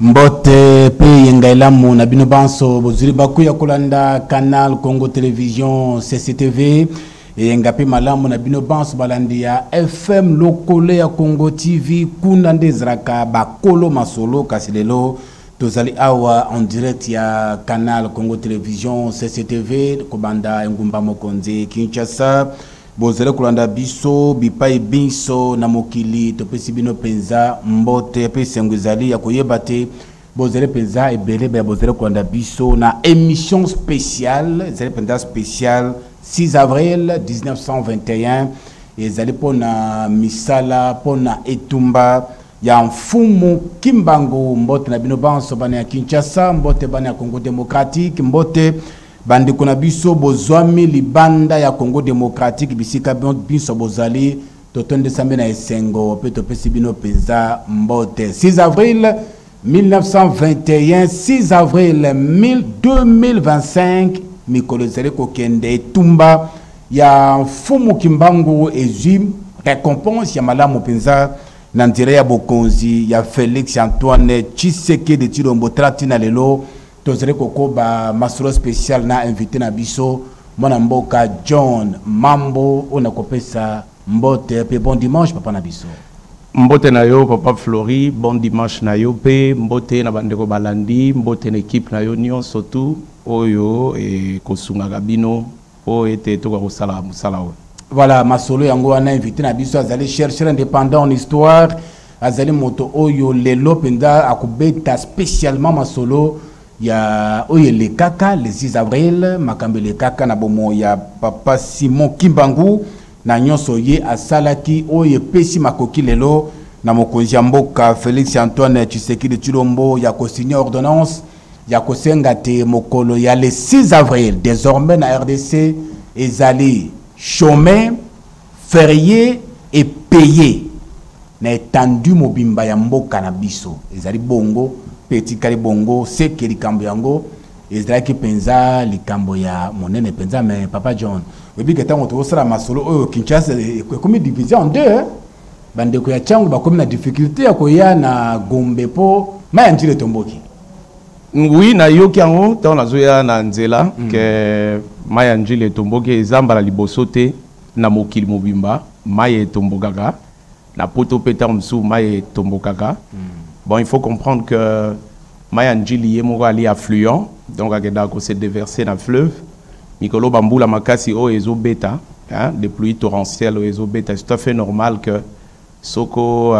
Mbote pe yengaila na bino banso bozuri bakuya kolanda Canal Congo Télévision CCTV e ngapi malamu na bino banso balandi ya FM lokole ya Congo TV kuna ndezraka bakolo masolo kasilelo tozali awa en direct ya Canal Congo Télévision CCTV kobanda ngumba mokonzi Kinshasa bozere kolanda biso bipai biso na mokili topesi bino penza mbote pe senguzali ya koyebate bozere penza ebele ba bozere kolanda biso na émission spéciale zere penza spéciale 6 avril 1921 ezali pona misala pona etumba ya mfumu Kimbangu mbote na bino banso bana ya Kinshasa mbote bana ya Congo démocratique mbote bandi kuna biso bozwami libanda ya Congo démocratique bisika biso bozali totonde sambe na esengo pe topesi bino penza mbote 6 avril 1921 6 avril 2025 mikolo zele kokende etumba ya mfumu Kimbangu ezim récompense ya malamu penza na ndire ya bokonzi ya Félix Antoine Tshisekedi Tshilombo tratina lelo tozere kokoba masolo spécial na invité na biso mwana mboka John Mambo ona kopesa mbote pe bon dimanche papa na biso mbote na yo papa Flori bon dimanche na yo pe mbote na bandeko balandi mbote na équipe na yo nyon surtout oyo e kosunga gabino o ete to ko sala musala o voilà masolo yango wana invité na biso azali chercheur indépendant en histoire azali moto oyo lelo penda akubeta spécialement masolo ya oye le kaka le 6 avril makambe le kaka na bomo ya papa Simon Kimbangu na nyonso ye asalaki oye pesi makoki lelo na mokonzi mboka Félix Antoine Tshisekedi Tshilombo ya kosigner ordonnance ya kosenga te mokolo ya le 6 avril désormais na RDC ezali chômé férié et payé na étendu mobimba ya mboka na biso ezali bongo petit kali bongo seke likambo yango ezalaki penza likambo ya monene penza mais papa John webi ketango to sala masolo oyo Kinshasa comme division en deux bande ko ya changu ba comme na difficulté ya ko ya na Gombe po maya njile tomboki oui na yoki yango to na zoya na nzela ke maya njile tomboki ezambala libosote na mokili mobimba maya tombokaka na poto peta msu maya tombokaka. Bon, il faut comprendre que Mayanjili est affluent, donc il s'est déversé dans le fleuve. Mikolo Bamboula Makasi o ezo beta, hein, des pluies torrentielles o ezo beta. C'est tout à fait normal que Soko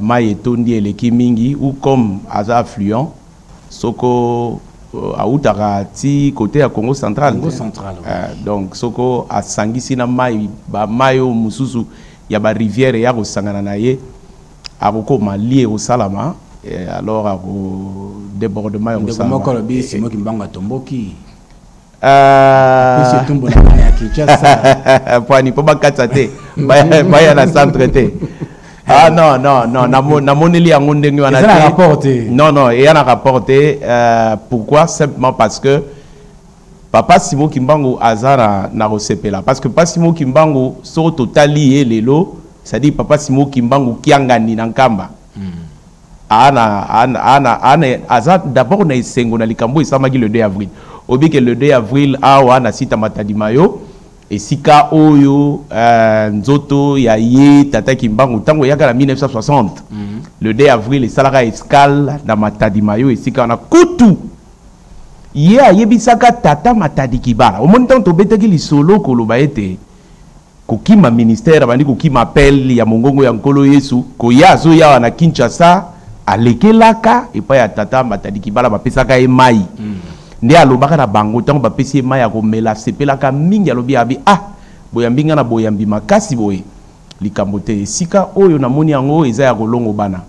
Mayetondi et les Kimingi, ou comme Aza affluent, Soko Aoutara ti côté à Congo central. Congo central. Donc Soko a Sangisina Mai, Mayo Mususu, il y a ba rivière et Yaro Sangananaye. Aroko lié au Salama et alors au débordement au Salama. C'est moi qui m'banga tomboki. C'est tombo na ya Kinshasa. Pani po bakatsate. Baya na centreté. Ah non na moneli yango ndenge wana. Ça rapporté. Non, et on a rapporté pourquoi simplement parce que Papa Simon Kimbangu azara na rosepela parce que Papa Simon Kimbangu so totali lelo c'est-à-dire Papa Simon Kimbangu kiangani nankamba d'abord na isengo na likambo isamaki le 2 avril obi que le 2 avril awa na sita matadimayo esika oyo nzoto ya ye tata Kimbangu tango yaka na 1960 le 2 avril esalaka escale na matadimayo esika na kutu ye ayebisaka tata Matadi Kibala omoni tango tobetaki lisolo koloba ete kokima ministère bandi kokima appel ya mongongo ya nkolo Yesu koya zo ya na Kinshasa alekelaka epa ya tata Matadi Kibala bapesaka emai nde alobaka na bango tango bapesi emai ya komela sepelaka mingi alobi abi boyambinga na boyambi makasi boye likambo te esika oyo namoni yango eza ya kolongo bana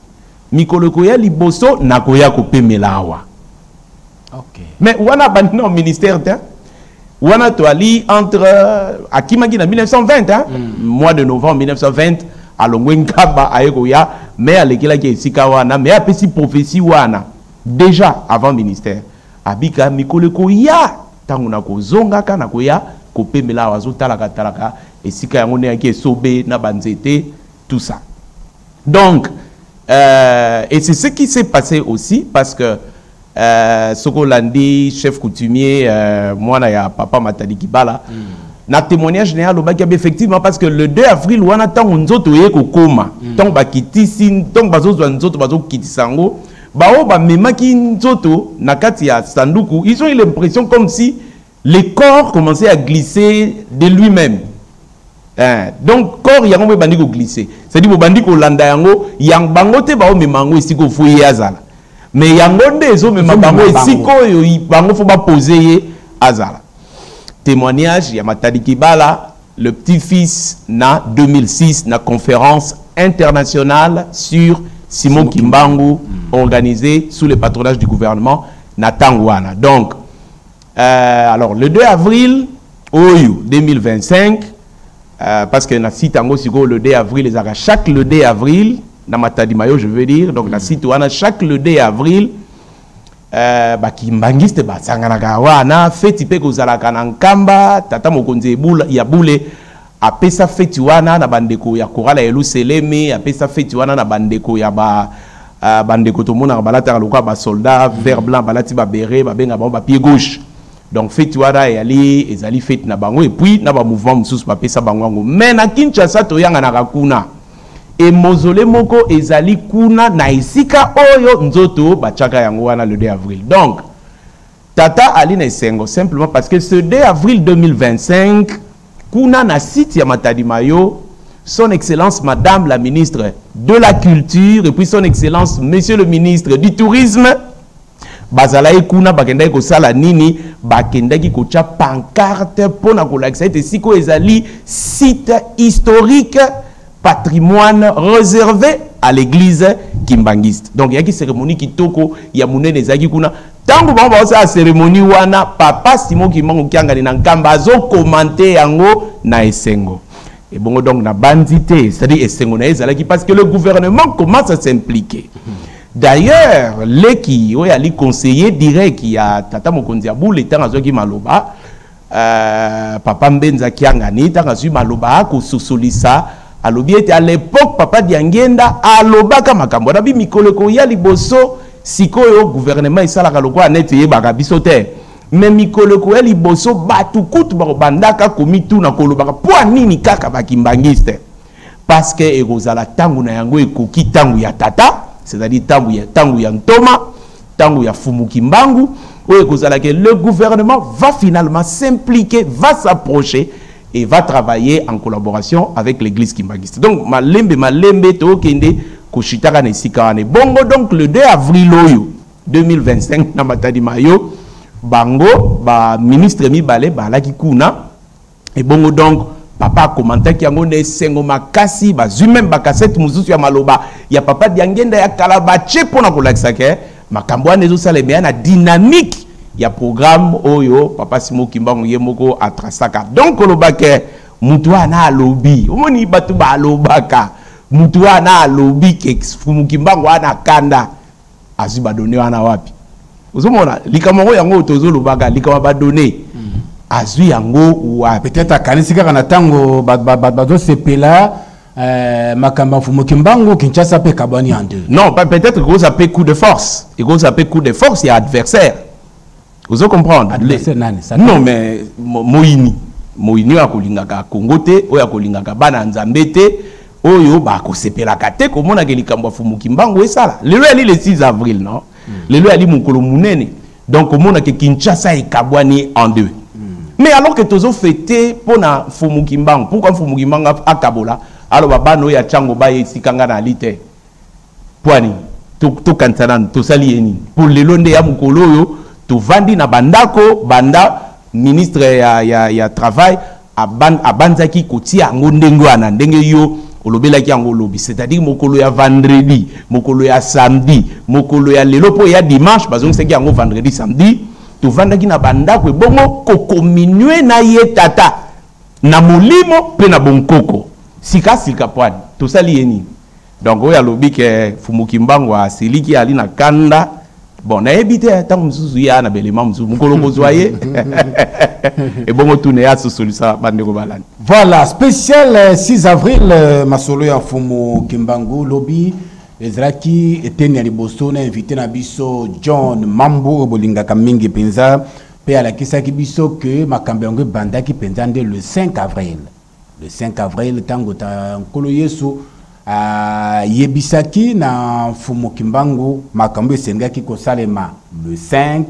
mikolo koya liboso na koya kopemela awa OK mais wana bandi no ministère te Wana to ali entre Akimagi na 1920 hein? Mois de novembre 1920 à Longwenkaba ayekoya mais alekela ki esika wana mais apesi prophétie wana déjà avant ministère abika mikolo ko ya tangu na kozonga kana ko ya kopemela wazo esika yango ne yaki sobe na banzete tout ça donc Et c'est ce qui s'est passé aussi parce que Sokolandi, chef coutumier, moi, il y a Papa Matadi Kibala. Na témoignage général au bac effectivement parce que le 2 avril on attend on zoto yeko koma tant ba kitisi tant bazo nzoto bazo kitisango ba o ba memaki nzoto na kati ya sanduku ils ont eu l'impression comme si le corps commençait à glisser de lui-même. Donc corps yango bandi ko glisser c'est dit bo bandi ko landa yango yang bango te ba o memango isiko fuye azala mais yango nde zo memango isiko yo bango fo ba poser azala. Témoignage, il y a Matadi Kibala, le petit-fils, na 2006, na conférence internationale sur Simon Kimbangu, organisée sous le patronage du gouvernement, na Tangwana. Donc, alors, le 2 avril, 2025, parce que na site Tango Sigo, le 2 avril, chaque le 2 avril, na Matadi Mayo, je veux dire, donc, na site Wana, chaque le 2 avril, bakimbangiste basanganaka wana feti pe kozalaka na nkamba tata mokonzi ya bule apesa feti wana na bandeko ya korala Yerusalemi apesa feti wana na bandeko ya bandeko tomona balata loka ba soldat vert blanc balati ba beret ba benga ba pied gauche donc feti wana ezali feti na bango et puis na ba mouvement mususu ba pesa bango mais na Kinshasa to yanga na kakuna et mausolée moko ezali kuna na isika oyo nzoto bachaka yango wana le 2 avril. Donc tata ali na esengo simplement parce que ce 2 avril 2025 kuna na site ya Matadi Mayo son excellence madame la ministre de la culture et puis son excellence monsieur le ministre du tourisme bazalayi kuna bakendaki kosala nini bakendaki kocha pancarte pona kolakisa ete siko ezali site historique patrimoine réservé à l'église kimbangiste. Donc il y a une cérémonie qui toko ya munene zaki kuna tango ba sa cérémonie wana papa Simon Kimbangu kiangali na nkamba zo commenter yango na esengo. Et bon donc na bandité, c'est-à-dire esengo na ezalaki parce que le gouvernement commence à s'impliquer. D'ailleurs, les qui ali conseiller dirait qu'il y a tata mokonzi abule tanga zoki maloba papa Mbenza kiangani tanga zu maloba ko sosolisa alobi ete à l'époque papa Diangenda alobaka makambo na bi mikoleko ya liboso sikoyo gouvernement isalaka lokwa neti yebaka biso te mais mikoleko ya liboso batu kutu bakobandaka komitu na kolobaka po nini kaka bakimbangiste parce que ekozala tangu na yango ekoki tangu ya tata c'est-à-dire tangu ya ntoma tangu ya fumu Kimbangu oyo ekozala que le gouvernement va finalement s'impliquer, va s'approcher et va travailler en collaboration avec l'église kimbangiste. Donc, malembe to kende koshitaka na sikane. Bongo donc le 2 avril 2025 na Matadi Mayo bango ba ministre mibale ba laki kuna et bongo donc papa commenta ki yango ne sengo makasi ba même ba cassette muzusu ya maloba ya papa Diangenda ya kalabache pona kolakisa ke makambo anezo sala na dynamique il y a programme oyo papa Simon Kimbangu yemoko atrasaka donc kolobake mutu ana lobby omoni batu ba lobaka mutu ana lobby ke Simon Kimbangu ana kanda azuba donné wana wapi ozomona likamoko yango tozo lobaka likama ba donné azui yango wapi peut-être akanisika kana tango bazo sepela makamba Simon Kimbangu Kinshasa pe kabani en deux non peut-être que ça peut coup de force et que ça peut coup de force il y a adversaire. Vous comprendre non mais Moïni a kolingaka Kongote oya kolingaka bana nzambete oyo ba ko sepela kate komona ke likambo Simon Kimbangu esala lelo ali le 6 avril non lelo ali mukolo munene donc komona ke Kinshasa ekabwani en deux mais alors que tozo fêter pona Simon Kimbangu pourquoi Simon Kimbangu akabola alors bano ya chango ba esikanga na lite poani to kantsana to sali eni pour lelo nde ya mukolo oyo to vandi na bandako banda ministre ya travail abanzaki kotia yango ndenge wana ndenge yo olobelaki yango lobi c'est-à-dire mokolo ya vendredi mokolo ya samedi mokolo ya lelo po ya dimanche bazongisaki yango vendredi samedi to vandaki na bandako ebongo kokominue na ye tata na molimo pe na bonkoko sika poani tosali yeni donc oyo alobi ke Simon Kimbangu asiliki ali na kanda bon na ebite tant mususu ya na belema mususu mukolo kozwaye et bon tourner à ce solution bandeko balani. Voilà spécial 6 avril masolo ya Simon Kimbangu lobby ezalaki eteni ya liboso na invité na biso John Mambo bolingaka mingi penza pe alakisaki biso que makambo yango ebandaki penza nde le 5 avril. Le 5 avril tango ta nkolo Yesu yebisaki na mfumu Kimbangu makambo esengaki kosalema le 5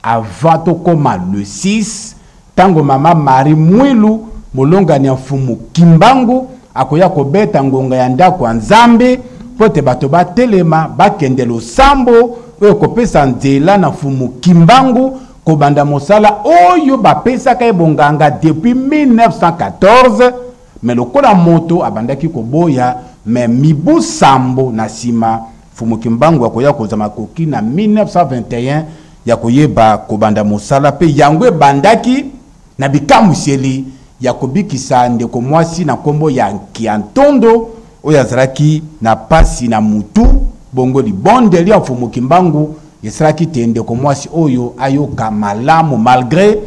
avant tokoma le 6 tango mama Marie Mwilu molongani ya mfumu Kimbangu akoya kobeta ngonga ya ndako ya Nzambe pote bato batelema bakende losambo oyo kopesa nzela na mfumu Kimbangu kobanda mosala oyo bapesaka ebonganga depuis 1914 mais lokola moto abandaki koboya mais mibu sambo na sima mfumu Kimbangu akoya kozama koki na 1921 ya koyeba kobanda mosala pe yango ebandaki na bikamuseli ya kobikisa ndeko mwasi na kombo ya Kiantondo oyo azalaki na pasi na mutu bongo libondeli ya mfumu Kimbangu esalaki te ndeko mwasi oyo ayoka malamu malgré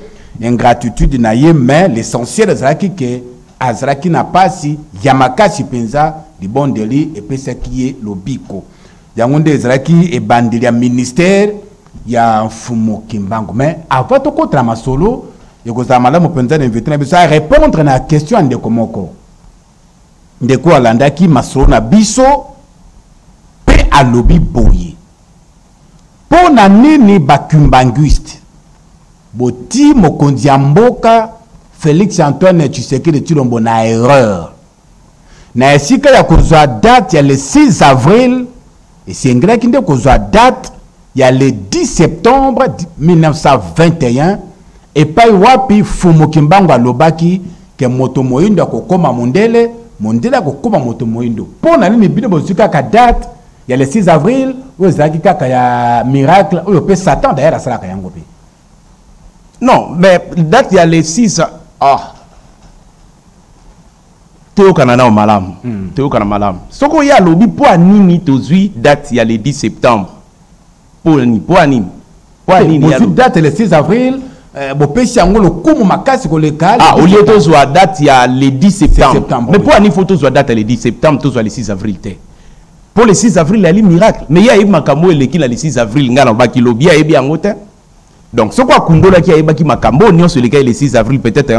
ingratitude na ye mais l'essentiel ezalaki ke azalaki na pasi ya makasi penza libondeli epesaki ye lobiko yango nde ezalaki ebandeli ya ministère ya mfumu Kimbangu. Mais avant tokotala masolo yekozala malamu penza na invité na biso a répondre na question ndeko moko ndeko alandaki masolo na biso pe alobi boye po na nini bakumbanguiste boti mokonzi ya mboka Félix Antoine Tshisekedi Tshilombo na erreur na esika ya kozwa date ya le 6 avril esengelaki nde kozwa date ya le 10 septembre 1921 epai wapi mfumu Kimbangu alobaki ke moto moyindo akokoma mondele mondele akokoma moto moyindo po na nini bino bozwika ka date ya le 6 avril oyo ezalaki kaka ya miracle oyo pe Satan d'ailleurs asalaka yango pe. Non, mais date ya le 6 Théo Kanana au malam. Théo Kanana malam. Soko ya lobi po anini tozui date ya le 10 septembre. Po anini. Po anini ya date le 6 avril bopesi yango lokumu makasi koleka. Ah, au lieu tozwa date ya le 10 septembre. Mais po anini faut tozwa date le 10 septembre tozwa le 6 avril te. Pour le 6 avril il y a un miracle. Mais il y a eu makambo eleki le 6 avril ngana baki lobi ya ebi yango te. Donc, ce qu'on a dit, c'est Makambo, le 6 avril, peut-être,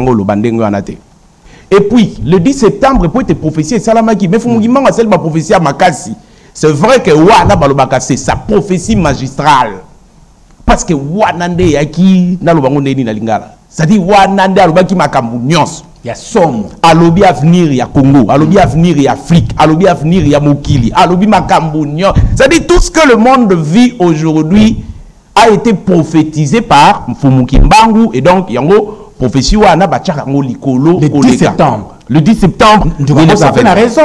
et puis, le 10 septembre, pour être prophétie, Salamaki, mais il faut que ma prophétie à Makasi. C'est vrai que Wana Balobaka, c'est sa prophétie magistrale. Parce que Wanande Yaki, Nalobango Neni Nalingala. C'est-à-dire, Wanande Alobaki Makambo, Nyons. Il y a somme. Alobi avenir, il y a Congo. Alobi avenir, il y a Afrique. Alobi avenir, il y a Mokili. Alobi Makambo, Nyons. C'est-à-dire, tout ce que le monde vit aujourd'hui a été prophétisé par Mfumu Kimbangu et donc yango prophétie wana bachaka ngo likolo le 10 septembre. Le 10 septembre. Ça fait la raison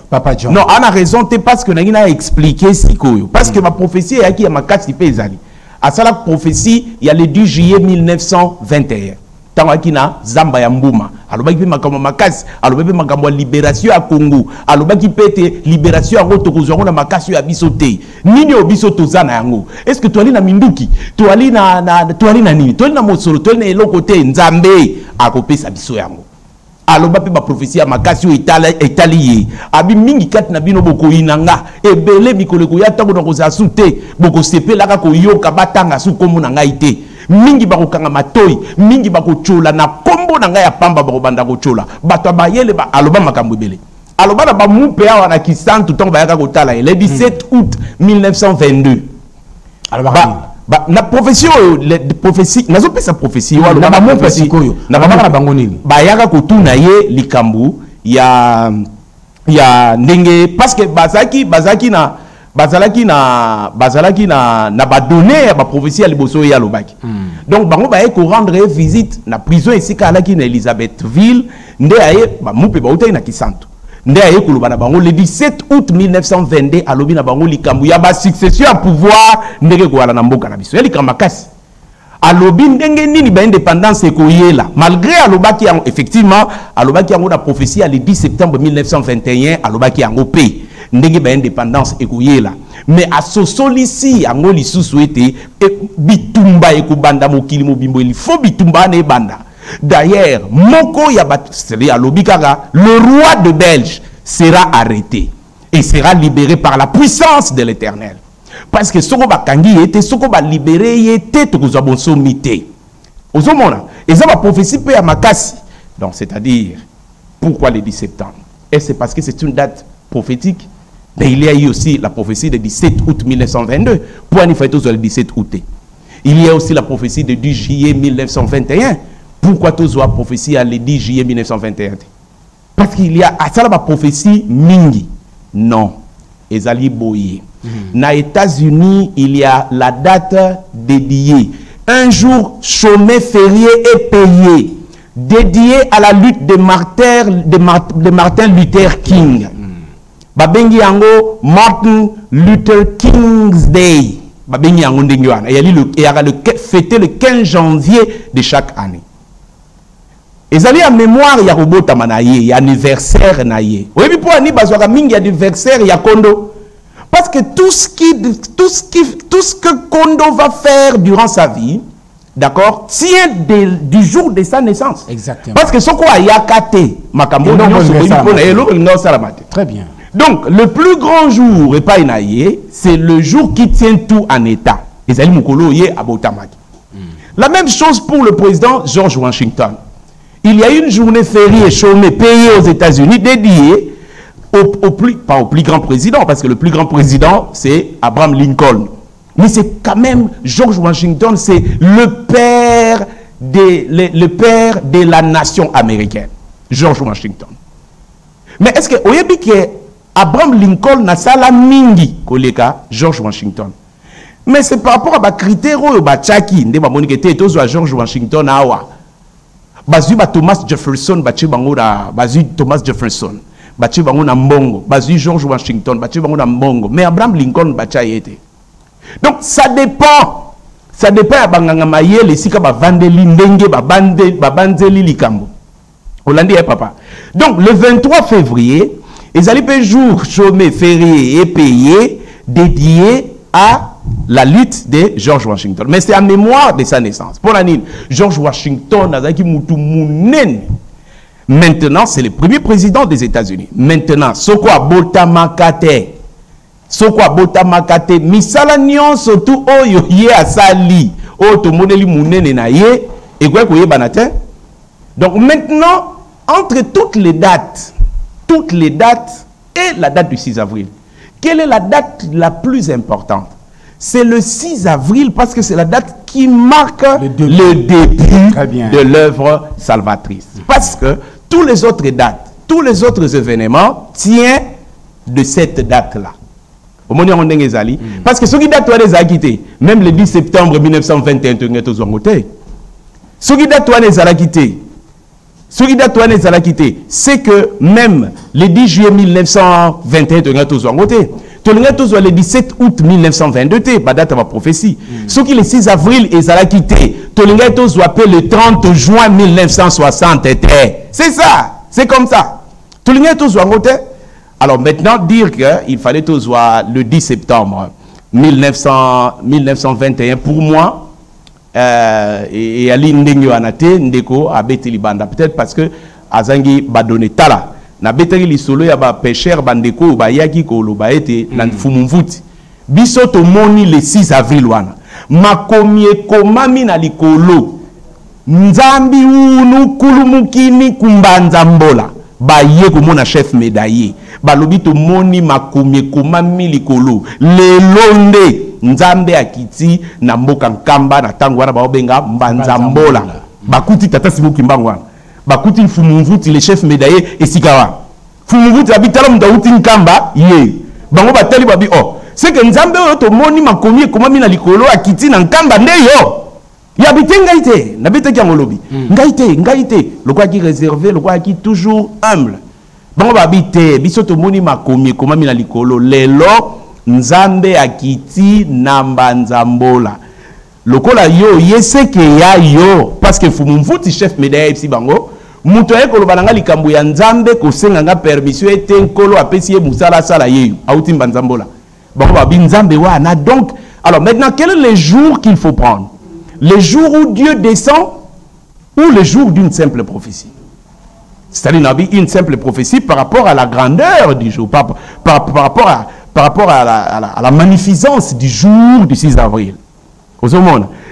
papa John. Non, on a raison parce que n'a expliqué sikoyo parce que ma prophétie est qui a ma carte pezali. À ça la prophétie, il y a le 10 juillet 1921. Tangakina Zamba ya Mbuma. Alobaki makambo makasi, alobaki makambo libération à Congo. Alobaki pete libération à Rotokozongo na makasi ya bisote. Nini obiso tozana yango? Est-ce que tu ali na minduki? Tu ali na nini? Tu ali na mosolo, tu ali na eloko te Nzambe akopesa biso yango. Alobaki ba prophétie ya makasi etali abi mingi kat na bino boko inanga ebele mikolo ko ya tango na koza sute boko sepela ka ko yoka batanga su komo na ngai te. Mingi bako kanga matoi, mingi bako chola na kombo na nga ya pamba bako banda ko chola. Bato bayele ba aloba makambo bele. Aloba na ba mupe awa na kisantu tongo bayaka ko tala le 17 août 1922. Aloba na prophétie nazo pesa prophétie wa na ba mupe sikoyo. Na ba na bango nini? Bayaka ko tuna ye likambu ya ndenge parce que bazalaki na ba donné ba prophétie ya liboso ya lobaki. Donc bango ba ko rendre visite na prison ici kalaki na Elisabethville nde aye ba mupe ba utai na kisantu nde aye kuluba na bango le 17 août 1922 alobi na bango likambu ya ba succession à pouvoir ndenge ko ala na mboka na biso ya likamba kasi alobi ndenge nini ba indépendance ekoyela malgré alobaki yango effectivement alobaki yango na prophétie ya le 10 septembre 1921 alobaki yango pe ndenge ba indépendance ekoyela mais asosolisi yango lisusu ete bitumba ekobanda mokili mobimbo il faut bitumba na ebanda. D'ailleurs moko ya bat c'est alobi kaka le roi de Belge sera arrêté et sera libéré par la puissance de l'Éternel. Parce que ce qu'on kangi était, ce qu'on va libérer était tout que bon sommité. Aux hommes et ça va prophétie à Makassi. Donc c'est-à-dire pourquoi le 10 septembre? Et c'est parce que c'est une date prophétique. Mais il y a eu aussi la prophétie du 17 août 1922. Pourquoi il faut être le 17 août? Il y a aussi la prophétie du 10 juillet 1921. Pourquoi tous la prophétie le 10 juillet 1921? Parce qu'il y a à ça la prophétie mingi. Non. Ezali boye. Dans les États-Unis, il y a la date dédiée. Un jour chômé, férié et payé. Dédié à la lutte de Martin Luther King. Babengi yango Martin Luther King's Day. Babengi yango ndengi wana. Il y a le fêté le 15 janvier de chaque année. Ezali en mémoire ya robota manaye, ya anniversaire naye. Oui, puis pour ani bazwaka mingi anniversaire ya Kondo. Parce que tout ce que Kondo va faire durant sa vie, d'accord, tient du jour de sa naissance. Exactement. Parce que ce qu'on a yakate, makambo très bien. Donc, le plus grand jour, et pas inaye, c'est le jour qui tient tout en état. Ezali mukolo ye abotamaki. La même chose pour le président George Washington. Il y a une journée fériée chômée payée aux États-Unis dédiée pas au plus grand président, parce que le plus grand président, c'est Abraham Lincoln. Mais c'est quand même George Washington, c'est le père de la nation américaine. George Washington. Mais est-ce que, vous savez que Abraham Lincoln n'a pas la mingi, koleka George Washington. Mais c'est par rapport à la critère où Bachaki, George Washington, Bazu Thomas Jefferson, Thomas Jefferson. Bachi bango na mbongo, bazu George Washington, bachi bango na mbongo, mais Abraham Lincoln bacha yete. Donc ça dépend ya banganga mayele sika ba vandeli ndenge ba banzeli likambo. Olandi ya papa. Donc le 23 février, ils allaient un jour chômé, férié et payé dédié à la lutte de George Washington. Mais c'est en mémoire de sa naissance. Pour l'année, George Washington azaki mutu munene. Maintenant, c'est le premier président des États-Unis. Maintenant, Sokwa Botamakate, misala nyon surtout oyo ye asali, o to moneli munene na ye, et quoi que ye banate. Donc maintenant, entre toutes les dates et la date du 6 avril, quelle est la date la plus importante? C'est le 6 avril parce que c'est la date qui marque le début de l'œuvre salvatrice. Parce que tous les autres dates, tous les autres événements tiennent de cette date-là. Parce que ce qui date même le 10 septembre 1921, ce qui date c'est que même le 10 juillet 1921, le 17 août 1922, date de ma prophétie. Ce qui le 6 avril est à la quitté, le 30 juin 1960. C'est ça, c'est comme ça. Alors maintenant, dire qu'il fallait le 10 septembre 1921, pour moi, et Aline Ndengyo Anate, Ndeko, Abete Libanda, peut-être parce que Azangi Badone Tala. Na beteri li solo ya ba pêcheur bandeko ba yaki ko lo ba ete na fumumvuti biso to moni le 6 avril wana makomie komami na likolo nzambi unu kulumukini kumbanza mbola ba ye ko mona chef médaillé ba lobi to moni makomie komami likolo le londe nzambe akiti na mboka nkamba na tango wana ba obenga mbanza mbola bakuti tata sibuki mbangwana bakuti fumumvuti le chef médaillé et sikawa fumumvuti abitala mutauti nkamba ye bango batali babi oh c'est que nzambe oyo to moni makomi komami na likolo akiti na nkamba ndeyo ya bitenga ite na bitaki ngolobi ngaite lokwa ki réservé lokwa ki toujours humble bango babite biso to moni makomi komami na likolo lelo nzambe akiti na mbanzambola lokola yo yese ke ya yo parce que fumumvuti chef médaillé si bango muto ekolo bananga likambo ya nzambe ko senga nga permission ete nkolo apesi ye musala sala yeyo auti mbanzambola bango babi nzambe wana. Donc alors maintenant quel est le jour qu'il faut prendre? Le jour où Dieu descend ou le jour d'une simple prophétie? C'est-à-dire une simple prophétie par rapport à la grandeur du jour, par rapport à la magnificence du jour du 6 avril.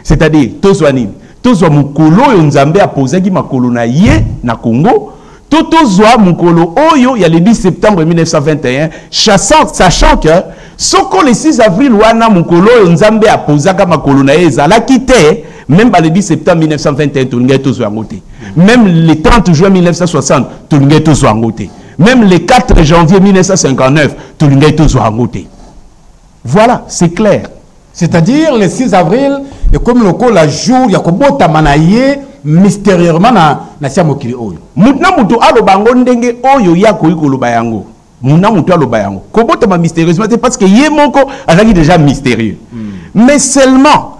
C'est-à-dire, tozwa mukolo yo nzambe apozaki makolo na ye na Congo, tozwa mukolo oyo ya le 10 septembre 1921, sachant que soko le 6 avril wana mukolo yo nzambe apozaka makolo na ye ezalaki te, même le 10 septembre 1921 tolingai tozwa yango te, même le 30 juin 1960 tolingai tozwa yango te, même le 4 janvier 1959 tolingai tozwa yango te. Voilà, c'est clair. C'est-à-dire le 6 avril, et comme le la jour, il y a kobota manaye mystérieusement na sia mokili oyo. Mutna mutu alobango ndenge oyo ya koyiko lobayango. Muna mutu alobayango. Kobota ma mystérieusement parce que yé moko azaki déjà mystérieux. Mais seulement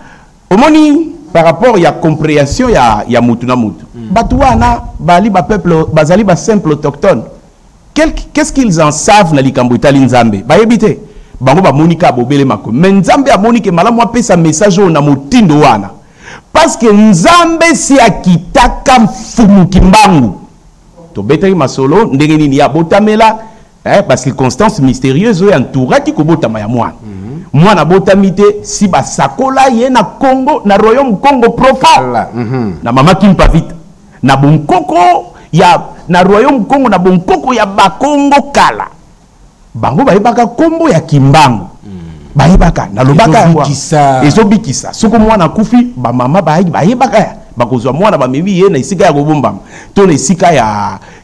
omoni par rapport à compréhension ya mutu na mutu. Batouana bali ba peuple bazali ba simple autochtone. Qu'est-ce qu'ils en savent na likambo itali nzambe? Ba yebite. Bango ba monika bobele mako. Mais nzambe a monique malamu apesa message na motindo wana. Parce que nzambe si akitaka mfumu kimbangu. To betari masolo ndenge nini ya botamela parce que constance mystérieuse oyo entouraki ko botama ya mwana. Mwana botamite si basakola ye na Congo na royaume Congo profond. Na mama kimpa vite. Na bonkoko ya na royaume Congo na bonkoko ya bakongo kala. Bango bayebaka kombo ya kimbangu. Bayebaka na lobaka ezobikisa. Soko mwana kufi ba mama bayebaka bakozwa mwana ba memi ye na isika ya kobomba. To na isika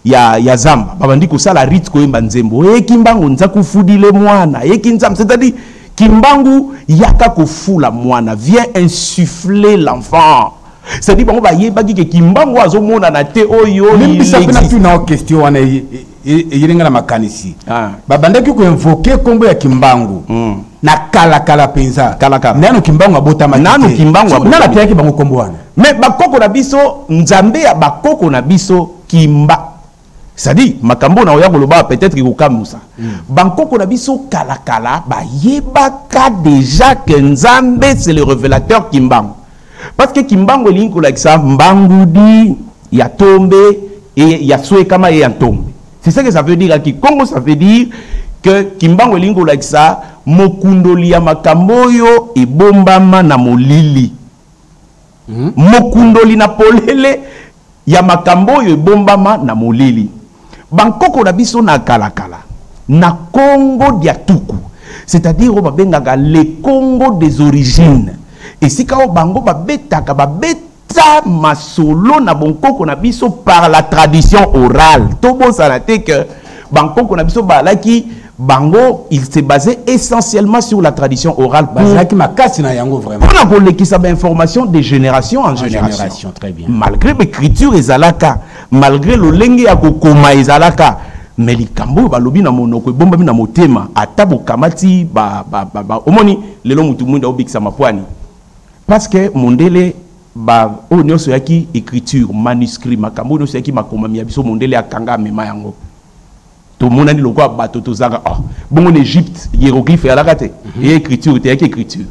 ya zamba. Babandi ko sala rite ko yemba nzembo. Kimbangu nza kufudile mwana. Kinzam, c'est-à-dire kimbangu yaka kofula mwana vient insuffler l'enfant. C'est-à-dire bango bayebaki ke kimbangu azomona na te oyo même bisa pena tu na question wana yerenga na makanisi. Babandaki ko invoquer kombo ya kimbangu. Na kala penza. Nano kimbangu abota matite. Nano kimbangu abota. Nana tiyaki bango kombo wana. Mais bakoko na biso nzambe ya bakoko na biso kimba. C'est-à-dire makambo na oya koloba peut-être ki kokamusa. Bankoko na biso kala ba yebaka déjà que nzambe c'est le révélateur kimbangu. Parce que kimbangu linko like ça mbangudi ya tombe et ya soué kama ya tombe. C'est ça que ça veut dire à Congo, ça veut dire que kimbangu linko like ça mokundoli ya makamboyo e bombama na molili. Mokundoli na polele ya makamboyo e bombama na molili. Bankoko na biso na kala na Congo diatuku. C'est-à-dire on babengaka le Congo des origines. Et si ka bango babetaka babeta masolo na bonkoko na biso par la tradition orale. Tobo sanate que bankoko na biso balaki bango il s'est basé essentiellement sur la tradition orale. Bazaki makasi na yango vraiment. On a volé qui ça information de génération en génération. Très bien. Malgré l'écriture ezalaka, malgré le lenge ya kokoma ezalaka, mais likambo balobi na monoko bomba na motema atabo kamati omoni lelo mutu mwinda obikisa mapwani. Parce que mondele ba onyo soyaki écriture manuscrit makambo onyo soyaki makomami ya biso mondele akanga mema yango. To monani lokwa bato tozanga bongo en Égypte hiéroglyphe ya lakate et écriture te yaki écriture.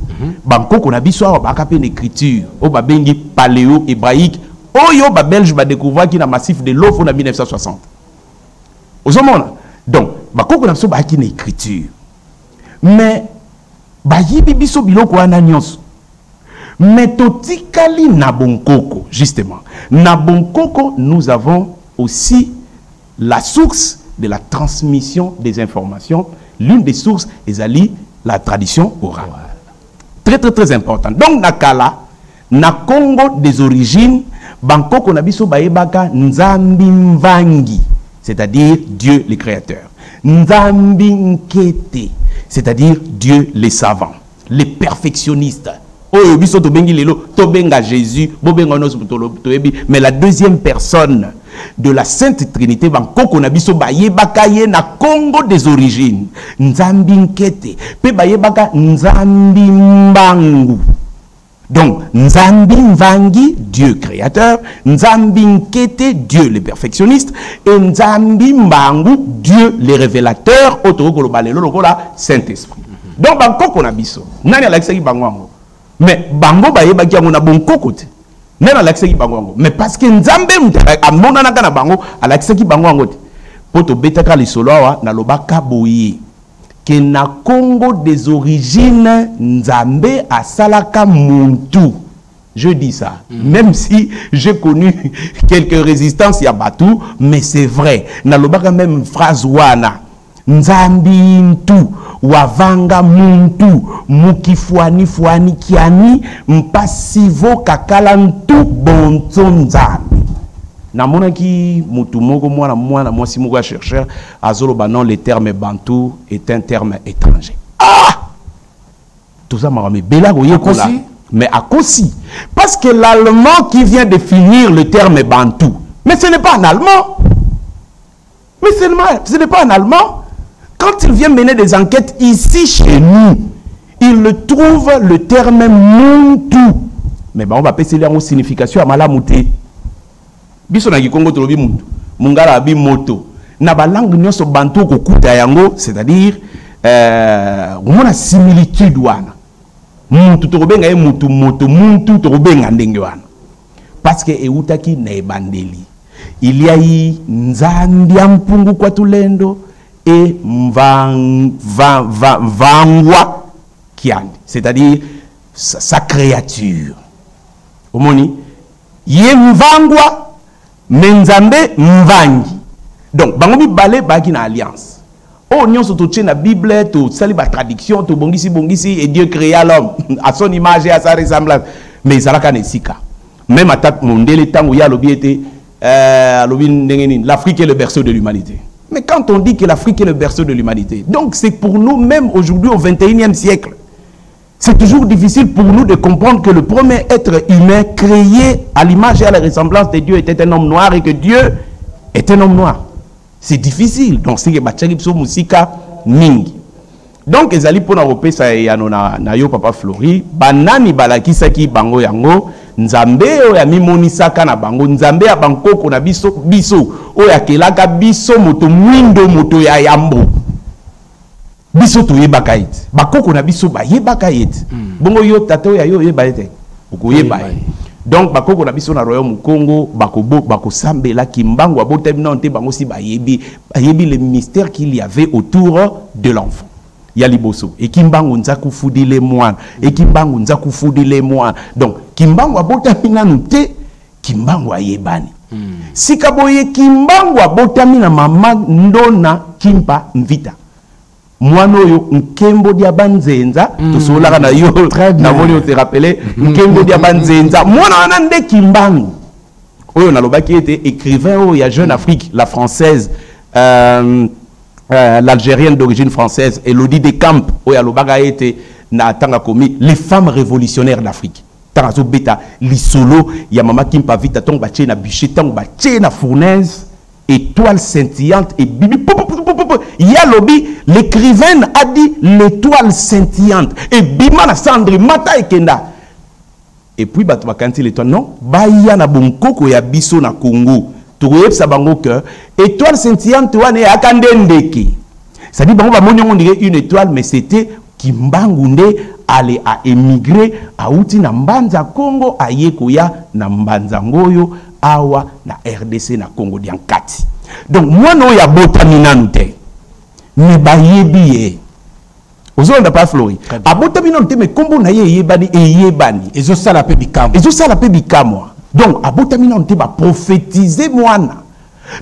Bankoko na biso ba kape écriture o ba bengi paléo hébraïque oyo ba belge ba découvrir ki na massif de l'Offre en 1960. Ozomona. Donc bakoko na biso ba ki na écriture. Mais ba yibi biso biloko wana nyonso. Mais totikali na bonkoko, justement. Na bonkoko, nous avons aussi la source de la transmission des informations. L'une des sources est la tradition orale. Très, très, très important. Donc, nakala, na Congo des origines, bankoko na biso baebaka nzambi mvangi, c'est-à-dire Dieu le créateur. Nzambi nkete, c'est-à-dire Dieu les savants, les perfectionnistes. Oh, biso to bengi lelo, to benga Jésus, bobenga nos toyebi, mais la deuxième personne de la Sainte Trinité, bankoko na biso bayebaka ye na Congo des origines, nzambi nkete, pe bayebaka nzambi mbangu. Donc, nzambi mvangi, Dieu créateur, nzambi nkete, Dieu le perfectionniste, et nzambi mbangu, Dieu le révélateur, otoko lo balelo lokola Saint-Esprit. Donc, bankoko na biso, nani alakisaki bango. Mais bango bayebaki yango na bonkoko te. nena l'accès qui bango mais parce que nzambe amona na kana bango l'accès qui bango ngote poto betaka li solo wa na lobaka boyi que na Congo des origines nzambe asalaka muntu. Je dis ça, même si j'ai connu quelques résistances ya Batou, mais c'est vrai. Na lobaka même phrase wana nzambi ntu wavanga muntu mukifuani fuani kiani mpasivo kakala ntu bonzo nzambi. Namona ki mutu moko mwana mwasi moko chercheur azolo banon le terme bantou est un terme étranger. Ah! Tout ça m'a bela goyekola. Mais à Kossi, parce que l'allemand qui vient de finir le terme bantou, mais ce n'est pas un allemand. Mais ce n'est pas un allemand. Quand il vient mener des enquêtes ici chez nous, il trouve le terme muntu. Mais on va passer la signification à malamouté. Biso na Kikongo tolobi muntu, mungala bi moto. Na ba langue nyonso bantu ko kuta yango, c'est-à-dire on a similitude wana. Muntu tobenga e mutu moto muntu tobenga ndenge wana. Parce que eutaki na ebandeli. Il y a eu nzambi mpungu kwa tulendo et vangwa kiandi, c'est-à-dire sa créature. Omoni ye mvangwa menzambe mvangi. Donc bango balé baki na alliance. Oh nyon soto tche na Bible to sali ba traduction to bongisi et Dieu créa l'homme à son image et à sa ressemblance. Mais ça la kanesika. Même attaque mondele tango ya lobi était l'Afrique est le berceau de l'humanité. Mais quand on dit que l'Afrique est le berceau de l'humanité, donc c'est pour nous même aujourd'hui au 21e siècle. C'est toujours difficile pour nous de comprendre que le premier être humain créé à l'image et à la ressemblance de Dieu était un homme noir et que Dieu est un homme noir. C'est difficile. Donc, c'est que Bachagipso Musika Ning. Donc, les alliés pour l'Europe, ça y a na yo papa Flori, banani balakisaki bango yango, nzambe o ya mimonisaka na bango, nzambe ya banko kona biso, o ya kelaka biso moto mwindo moto ya yambo. Biso to yebaka ete. Bakoko na biso ba yebaka ete. Bongo yo tato ya yo yeba ete. Oko yeba. Donc bakoko na biso na royaume Congo bako sambela kimbango abotemina onte bango si ba yebi le mystère qu'il y avait autour de l'enfant. Ya liboso et kimbango nzaku fudile mwana et kimbango nzaku fudile mwana. Donc kimbango abotemina nte kimbango ayebani. Sikaboye kimbango abotemina mama ndona kimpa mvita. Mwano yo nkembo dia banzenza to sola na yo na moni o te rappeler nkembo dia banzenza mwana wana nde kimbangu oyo na lobaki était écrivain o ya Jeune Afrique, la française l'algérienne d'origine française Elodie Decamps oyo lobaka était na tanga komi les femmes révolutionnaires d'Afrique tarazo beta lisolo ya mama kimpa vita tong ba na bûcher tong ba na fournaise étoile scintillante et bibi. Yalobi, l'écrivaine a dit l'étoile scintillante. Et bima na cendre mata et kenda. Et puis batwa kanti l'étoile non, baya na bonkoko ya biso na Congo. Touye sa bango que étoile scintillante wane akandendeki. Ça dit bango ba monyo dirait une étoile mais c'était Kimbangunde allait à émigrer à outi na mbanza Congo ayekoya na mbanza ngoyo awa na RDC na Congo diankati. Donc moi no ya botamina nute. Mais bayebi ozo nda pas Flori. Abotamina nute mais kombo na yebani e yebani. Ezo sala pe bikamo. Ezo sala pe bikamo. Donc abotamina nute ba prophétiser moana.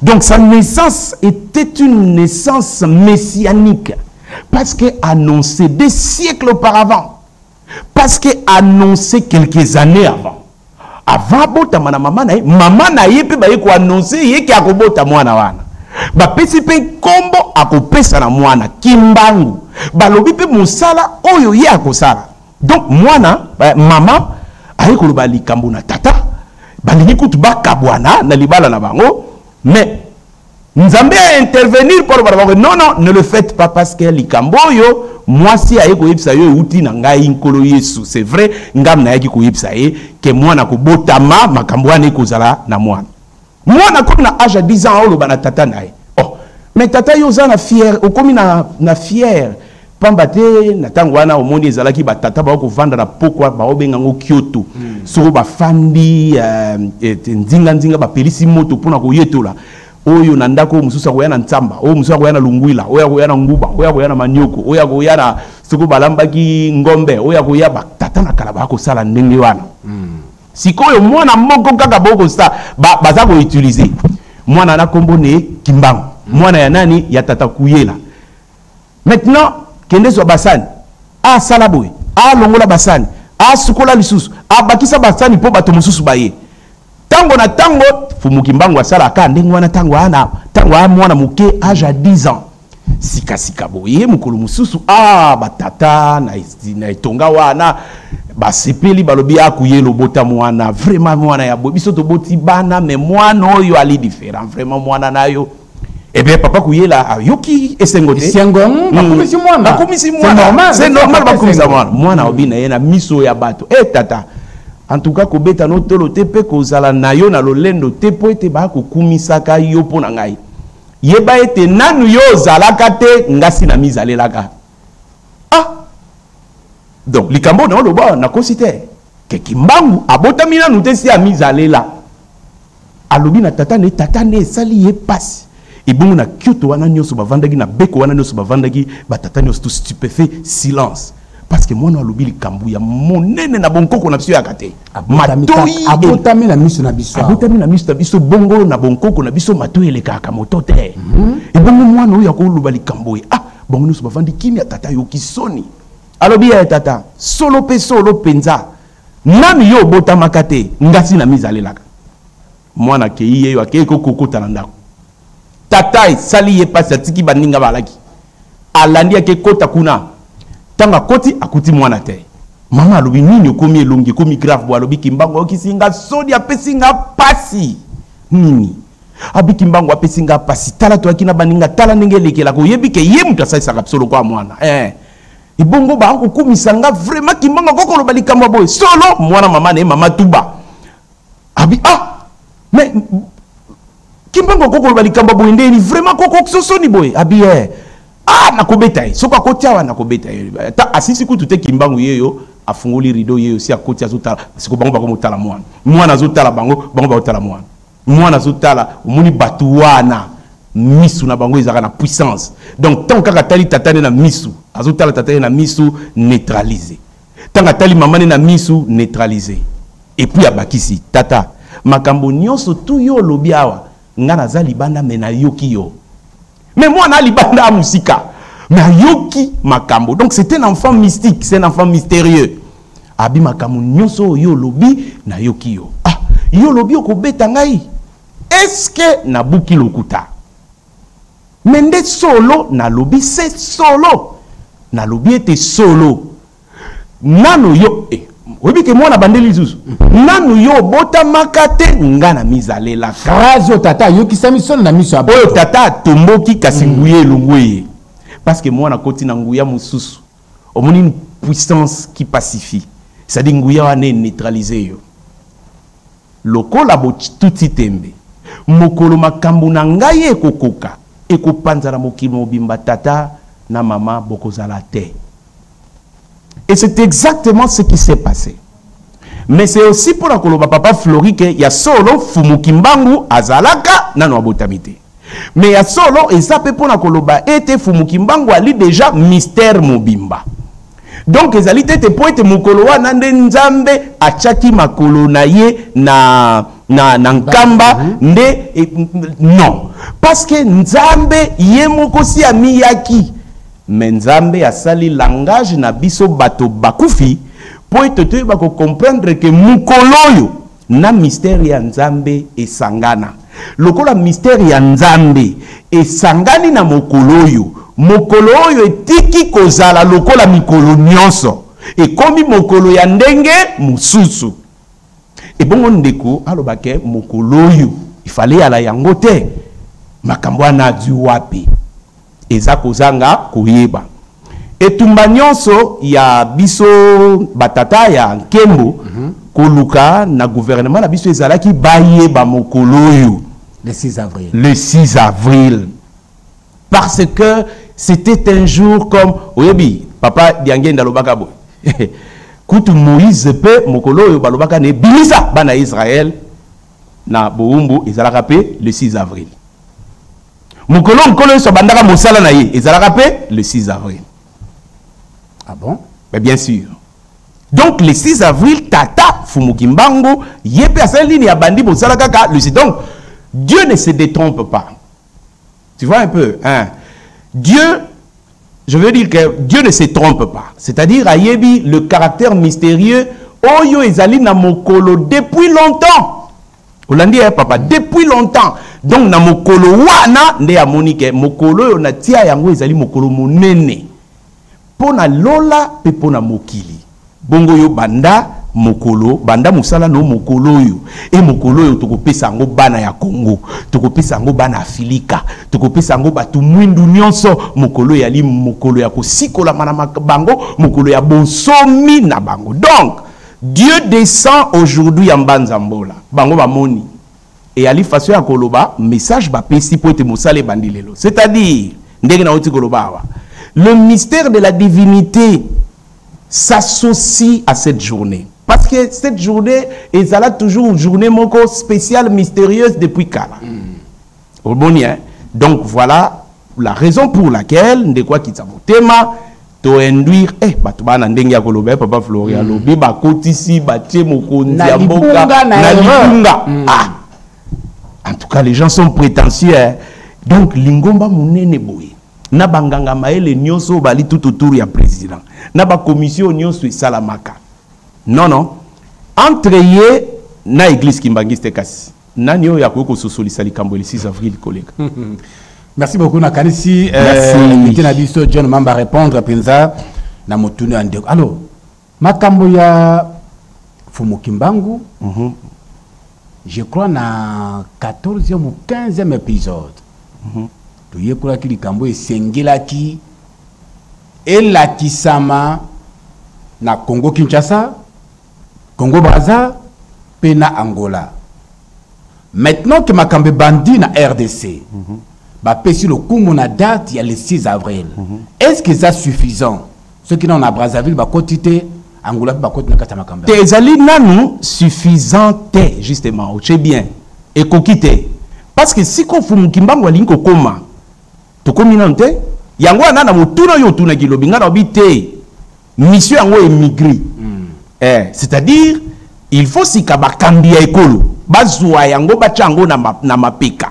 Donc sa naissance était une naissance messianique. Parce que annoncé des siècles auparavant. Parce que annoncé quelques années avant. Avant bota mana mama na ye pe ba ye ko annoncer ye ki akobota mwana wana. Ba pesi pe kombo akopesa na mwana kimbangu. Ba lobi pe musala oyo ye akosala. Donc mwana mama aye ko ba likambo na tata. Ba lingi kutu ba kabwana na libala na bango. Mais Nzambe a intervenir pour non, ne le faites pas parce que likamboyo, moi si aye ko yipsa yo uti na ngai nkolo Yesu. C'est vrai, ngam na yaki ko yipsa que moi na ko botama makambo ane ko zala na mwana. Mwana comme na âge à 10 ans olo bana tata na ye. Oh, mais tata yo za na fier, o komi na fier pambate na tango wana omondi ezalaki batata bako vanda na pokwa baobenga ngo Kyoto soko bafandi nzinga bapelisi moto pona koyetola oyo na ndako mususu akoya na ntsamba oyo mususu akoya na lungwila oyo akoya na nguba oyo akoya na manioko oyo akoya na soko balambaki ngombe oyo akoya batata na kala bako sala ndenge wana sikoyo mwana moko kaka boko sta baza ko utiliser mwana na kombo ne Kimbangu mwana ya nani ya tata Kuyela. Maintenant kende so basani a salaboy a longola basani a sukola lisusu a bakisa basani po bato mususu baye tango na tango fumu Kimbangu asala ka ndenge wana tango ana mwana muke âge à 10 ans sika boye mukulu mususu batata na itonga wana basepeli balobi akuyelo bota mwana vraiment mwana ya boye biso to boti bana mais mwana oyo ali différent vraiment mwana nayo bien papa Kuyela yoki esengote bakumisi mwana c'est normal bakumisa mwana obina yena miso ya bato tata en tout cas kobeta no tolo te pe kozala na yo na lolendo te po ete ba kokumisaka yo pona ngai yeba ete nanu yo zalaka te ngasi na mizalelaka donc likambo na loba na kosite ke Kimbangu abotami nanu te si amizalela alobi na tata ne sali ye passe ibungu na Kyoto wana nyoso bavandaki na beko wana nyoso bavandaki batata nyoso tout stupéfait silence parce que mwana alobi likambu ya monene na bonkoko na biso ya kate abotami na miso na biso bongo na bonkoko na biso matoyi elekaka moto te ibungu mwana oyo akoluba likambu bongo nyoso bavandi kimia tata yo kisoni alobi ya tata solo penza nani yo botamaka te ngasi na mizalelaka mwana keiye yo akei kokokota na ndako tata sali ye pasi atiki baninga balaki alandi ake kota kuna tanga koti akuti mwana te mama alobi nini okomi elongi komi grave bo alobi Kimbangu okisinga sodi apesinga pasi nini abi Kimbangu apesinga pasi tala to akina baninga tala ndenge lekela ko yebi ke ye mutu asalisa solo kwa mwana ibongo ba ko kumisanga vraiment Kimbangu kokolo balikamba boy solo mwana mama ne mama tuba abi mais Kimbangu kokolo balikamba boy ndeni vraiment koko sosoni boy abi nakobeta soka kotia wana nakobeta ta asisi kutu te Kimbangu yeyo afungoli rideau yeyo si akoti azotala siko bango bako motala mwana azotala bango bakotala mwana azotala omoni batu wana misu na bango ezaka na puissance donc tant kaka tali tatane na misu azotala tatane na misu neutraliser tant tali mamane na misu neutraliser et puis abakisi tata makambo nyonso tu yo lobi awa ngana za libanda mena yoki yo mais moi na libanda a musika mais yoki makambo donc c'est un enfant mystique, c'est un enfant mystérieux abi makambo nyonso yo lobi na yoki yo yo lobi okobeta ngai est-ce que na buki lokuta mende solo na lobi c'est solo na lobi ete solo nano yo obi ke mwana bandeli zuzu nanu yo bota makate ngana mizalela phrase tata yo kisami solo na miso abo oyo tata tomboki kasi nguye lungwe parce que mwana koti na nguya mususu omoni une puissance qui pacifie c'est-à-dire nguya wana neutraliser yo lokola bo tuti tembe mokolo makambo na ngai ekokoka ekopanzana mokili mobimba tata na mama bokozala te. Et c'est exactement ce qui s'est passé. Mais c'est aussi pour la koloba papa Flori qu'il y a solo fumu Kimbangu azalaka nano abotamite. Mais il y a solo et ça peut pour la koloba était fumu Kimbangu ali déjà mystère mobimba. Donc les alités te poète mukolowa nande nzambe achaki makolo na ye na nkamba nde non parce que nzambe ye moko si amiyaki. Mais nzambe a sali langage na biso bato bakufi po ete bako comprendre que mukoloyo na mystère ya nzambe esangana lokola mystère ya nzambe esangani na mokoloyo mokoloyo etiki kozala lokola mikolo nyonso ekomi mokolo ya ndenge mususu ebongo ndeko alobake mokoloyo ifale ala yango te makambo ana du wapi eza kozanga koyeba etumba nyonso ya biso batata ya nkembo koluka na gouvernement na biso ezalaki bayeba mokoloyo le 6 avril parce que c'était un jour comme oyebi papa diangenda lobaka boy kutu Moïse pe mokolo yo balobaka ne bilisa bana Israël na boumbu ezalaka pe le 6 avril mokolo nkolo so bandaka mosala na ye ezalaka pe le 6 avril. Ah bon? Mais bien sûr. Donc le 6 avril tata Fumukimbango yepe asali ni abandi mosala kaka le 6. Donc Dieu ne se détrompe pas. Tu vois un peu, hein? Dieu, je veux dire que Dieu ne se trompe pas. C'est-à-dire, ayebi, le caractère mystérieux, oyo ezali na mokolo depuis longtemps. Olandi, hein, papa, depuis longtemps. Donc, na mokolo wana, nde ya monike, mokolo yo na tia yango ezali mokolo monene. Pona lola, pe pona mokili. Bongo yo banda, mokolo banda musala no mokolo yo e mokolo yo tokopesa ngo bana ya Congo tokopesa ngo bana Afrika tokopesa ngo batu mwindu nyonso mokolo ya li mokolo ya kosikola mana bango mokolo ya bonsomi na bango. Donc Dieu descend aujourd'hui en Banzambola bango ba moni et ali façon ya koloba message ba pesi po ete musale bandilelo, c'est-à-dire ndenge na oti koloba wa le mystère de la divinité s'associe à cette journée. Parce que cette journée est toujours une journée spéciale, mystérieuse depuis Kala. Donc voilà la raison pour laquelle, de quoi qu'il s'appelle, to induire, batubana ndengia kolobe, papa Florian, lobi, ba kotisi, ba tie mokonzi, na lipunga. En tout cas, les gens sont prétentieux. Donc, lingomba munene boye. Na banganga maele nyonso bali tout autour ya président. Na ba commission nyonso salamaka. Non, non. Entre ye na église Kimbangiste Kasi. Nani yo ya ko sosolisa likambo le 6 avril collègue. Merci beaucoup Nakanisi. Merci. Na biso John Mamba répondre penza na motuni ande. Alors, makambo ya Fumukimbangu. Je crois na 14e ou 15e épisode. Tu y crois que likambo esengilaki elakisama na Congo Kinshasa, Congo Brazza, pe na Angola. Maintenant que makambe bandi na RDC, ba pesi le coup mon date il y a le 6 avril. Est-ce que ça suffisant? Ceux qui n'ont na Brazzaville ba quotité Angola ba quotité na kata makambe. Tezali nanu suffisant justement, o che bien. Et kokite. Parce que si ko Fumukimbangu alinko koma, to kominante, yango na mutuna yo tuna kilobinga na bité. Mission yango émigré. C'est-à-dire il faut si kabakambi ya ekolo bazwa yango bachango na mapeka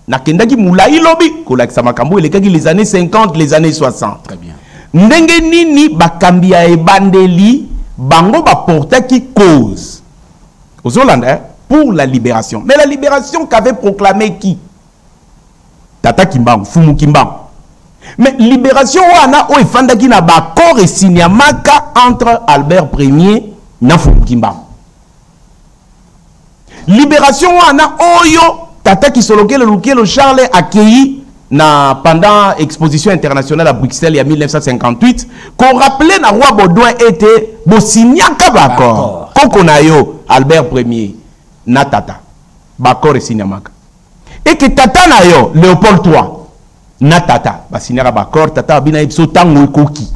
na kendaki mulai lobi kolakisa makambo elekaki les années 50 les années 60. Très bien. Ndenge nini bakambi ya ebandeli bango baportaki cause aux Hollandais pour la libération. Mais la libération qu'avait proclamé qui? Tata Kimbangu, Fumukimbangu. Mais libération wana o efandaki na bakor et signamaka entre Albert Ier na Fumukimbangu. Libération wana oyo tata Kisolokelo Lukelo Charles accueilli na pendant exposition internationale à Bruxelles il y a 1958 qu'on rappelait na roi Baudouin était bosignaka bakor. Koko na yo Albert Ier na tata bakor et signamaka. Et que tata na yo Léopold III na tata basignaka bakor tata bina ipso tango ekoki.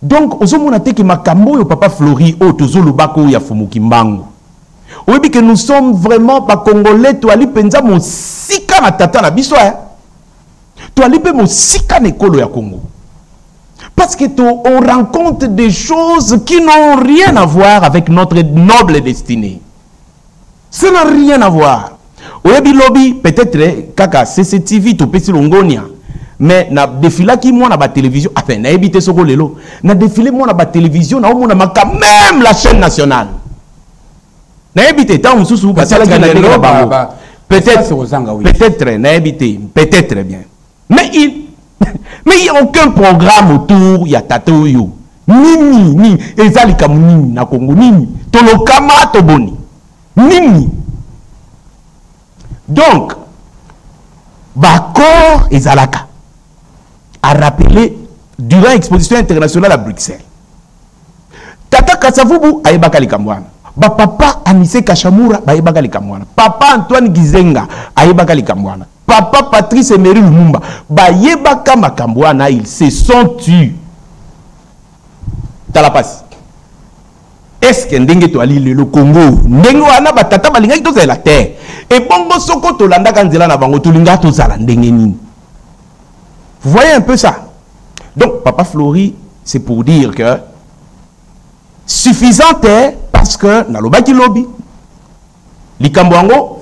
Donc ozomona te ki makambo yo papa Flori o tozolobako ya Fumukimbangu. Oui, que nous sommes vraiment pas congolais, tu as li penza mon sika na tata na biso hein. Tu as li pe mon sika nekolo ya Congo. Parce que on rencontre des choses qui n'ont rien à voir avec notre noble destinée. Ça n'a rien à voir. Oyebi lobby peut-être kaka CCTV to pesi longonia. Mais na défilé qui moi na ba télévision, enfin na ebité soko lelo. Na défilé moi na ba télévision na omona maka même la chaîne nationale. Peut-être bien. Mais il n'y a aucun programme autour, il y a Tatoyo. Nini, ezali kamuni na Congo, nini, tolokama toboni. Nini. Donc, Bakor ezalaka a rappelé durant l'exposition internationale à Bruxelles. Tata Kasavubu ayebaka likamwana. Ba papa Anise Kashamura ayebaka likamwana. Papa Antoine Gizenga ayebaka likamwana. papa Patrice Emery Lumumba bayebaka makambo wana ils se sont tus talapasi. Est-ce que ndenge to ali le Congo ndenge wana batata balingaki tozala terre et bongo soko to landa kanzela na bango to linga to zala ndenge nini. Vous voyez un peu ça. Donc papa Flori, c'est pour dire que suffisant est parce que na lobaki lobby likambo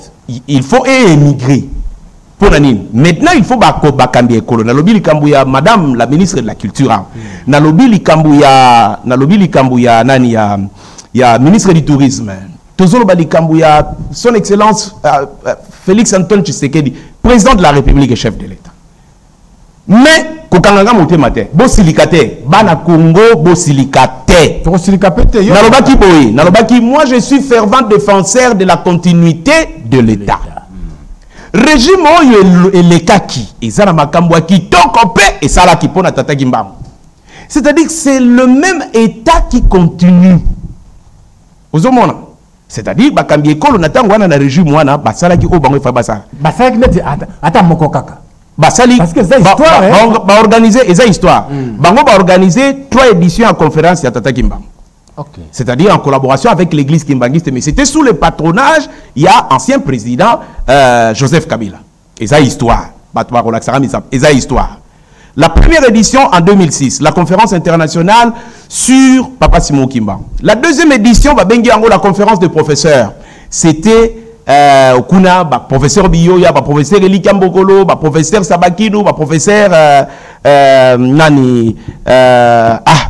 il faut émigrer pour nani. Maintenant il faut bakambi ekolo na lobby likambo ya madame la ministre de la culture na lobby likambo ya nani ya ministre du tourisme tozolo ba likambo ya son excellence Félix Antoine Tshisekedi président de la République et chef de l'État. Mais kokanganga motema te bosilikate bana Congo bosilikate nalobaki boye nalobaki moi je suis fervent défenseur de la continuité de l'État. Régime oyo elekaki ezana makambo kitoko pe esalaki pona tata Kimbangu. C'est-à-dire que c'est le même État qui continue. Ozomona. C'est-à-dire bakambi ekolo na tango wana na régime wana basalaki o bango fa basala. Basalaki neti ata moko kaka. Basali parce que c'est histoire ba organiser eza histoire. Bango ba organiser 3 éditions en conférence ya tata Kimbangu. Okay. C'est-à-dire en collaboration avec l'église kimbanguiste, mais c'était sous le patronage, il y a ancien président Joseph Kabila. Et ça histoire. Et ça histoire. La première édition en 2006, la conférence internationale sur Papa Simon Kimbangu. La deuxième édition, la conférence des professeurs. C'était Okuna, professeur Biyoya, professeur Eli Kambokolo, professeur Sabakino, professeur Nani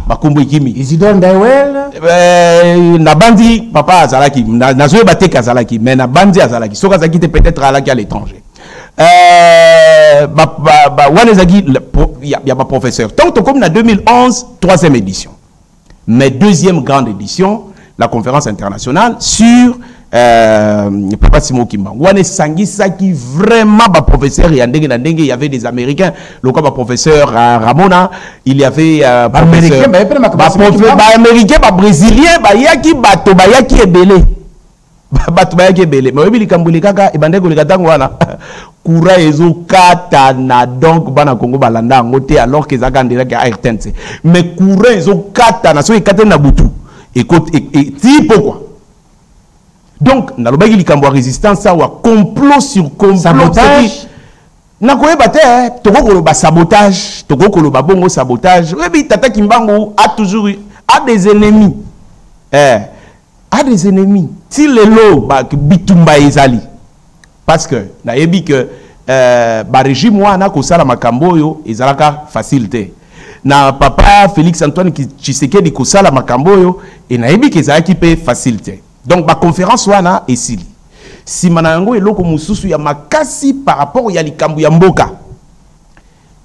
Bakumbu Ikimi. Isidore Ndaiwel. Nabandi, papa Azalaki, Nazoe Batek Azalaki, mais Nabandi Azalaki. Soka Zaki peut-être à l'étranger. Il y a pas professeur. Tant comme en 2011, 3e édition. Mais 2e grande édition, la conférence internationale sur Papa Simon Kimbangu. On est sangisa qui vraiment ba professeur il y avait des Américains, le cas professeur Ramona, il y avait professeur américain, brésilien, yaki bato yaki ebele. Bato yaki ebele. Mais oui likambo likaka e bandeko likatango wana. Kura ezo katana donc bana Congo balanda ngote alors que zaka ndela ka RTNC. Mais kura ezo katana so ekatena butu. Écoute et ti pourquoi? Donc, dans le likambo résistance, ça ou complot sur complot. Sabotage. Na koyeba te, toko koloba sabotage, toko koloba bongo sabotage. Oui, tata Kimbangu a toujours des ennemis. A des ennemis. Si le lot bitumba ezali. Parce que na yebi que régime wana ko sala makambo yo ezalaka facilité. Na papa Félix Antoine Tshisekedi ko sala makambo yo et na yebi que ezalaki pe facilité. Donc, la conférence wana esili. Si manango eloko mususu ya makasi par rapport ya likambu ya mboka.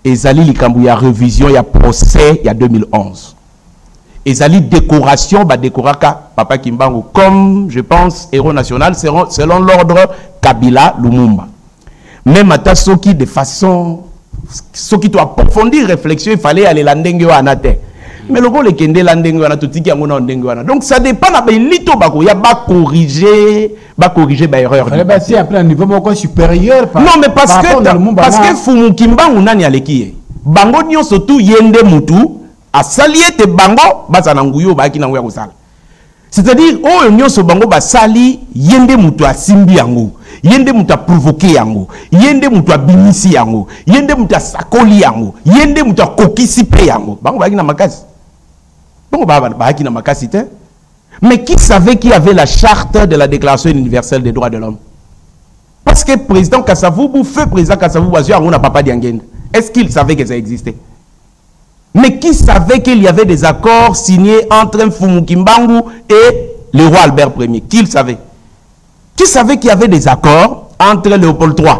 Ezali likambu ya révision ya procès ya 2011. Ezali décoration ba décoraka Papa Kimbangu comme je pense héros national selon l'ordre Kabila Lumumba. Même à Soki de façon qui doit approfondir réflexion, il fallait aller l'andenge wa anate. Mais le gars kende landenge wana tutiki yango na ndenge wana. Donc ça dépend na belito bako ya ba corriger ba erreur. Fallait bâtir après un niveau beaucoup supérieur non mais parce que Fumu Kimbangu nani aleki bango nyonso tu yende mutu asalié te bango bazana nguyo ba ki na nguya kosala. C'est-à-dire oh nyonso bango ba sali yende mutu asimbi yango. Yende mutu a provoquer yango. Yende mutu a binisi yango. Yende mutu a sakoli yango. Yende mutu a kokisi pe yango. Bango ba ki na makasi. Mais qui savait qu'il y avait la charte de la Déclaration universelle des droits de l'homme? Parce que le président Kassavoubou, feu président Kassavoubou, n'a pas d'Yangen. Est-ce qu'il savait que ça existait? Mais qui savait qu'il y avait des accords signés entre Mfumu Kimbangu et le roi Albert Ier? Qui le savait? Qui savait qu'il y avait des accords entre Léopold III,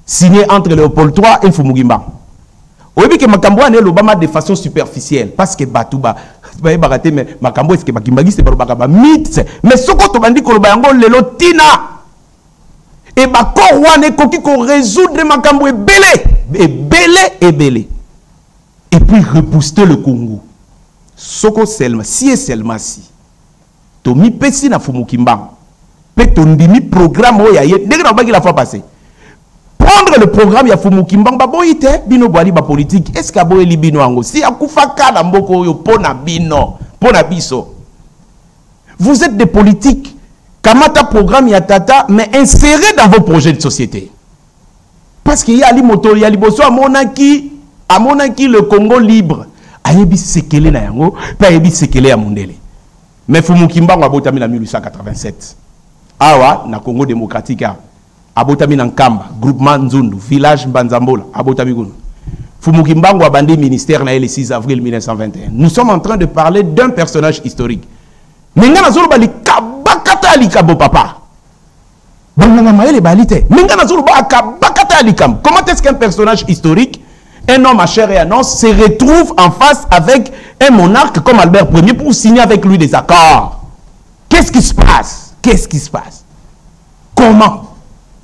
signés entre Léopold III et Mfumu Kimbangu? Oui, que Makambo a l'Obama de façon superficielle. Parce que Batouba, mais Makambo est-ce que Makimbagi c'est pas mythe. Mais ce qu'on te dit que le lotina et Bakor Wane Koki qu'on résoudre Makambo est belé. Et puis repousser le Congo. Soko Selma, si et Selma si. Tomi Pessi na Fumu Kimbangu. Pe ton dimi programme oya dès que la fois passé. comprendre le programme ya Fumu Kimbangu boyite bino boali ba politique est-ce que boyeli bino ango si akufaka na mboko yo pona bino pona biso. Vous êtes des politiques kamata programme ya tata mais insérez dans vos projets de société. Parce qu'il y a l'imoto, il y a l'imoto à monaki le Congo libre. Ayebi sekele na yango, pa ayebi sekele ya mondele. Mais Fumu Kimbangu abotami na 1887. Awa na Congo démocratique abotami na Nkamba, groupement Nzundu, village Mbanzambola, abotami gono. Fumu Kimbangu abandi ministère na le 6 avril 1921. Nous sommes en train de parler d'un personnage historique. Menga zolo bali kabakata likabo papa. Banganga maele balite. Menga zolo ba kabakata likam. Comment est-ce qu'un personnage historique, un homme à chair et à os, se retrouve en face avec un monarque comme Albert Ier pour signer avec lui des accords? Qu'est-ce qui se passe? Qu'est-ce qui se passe? Comment?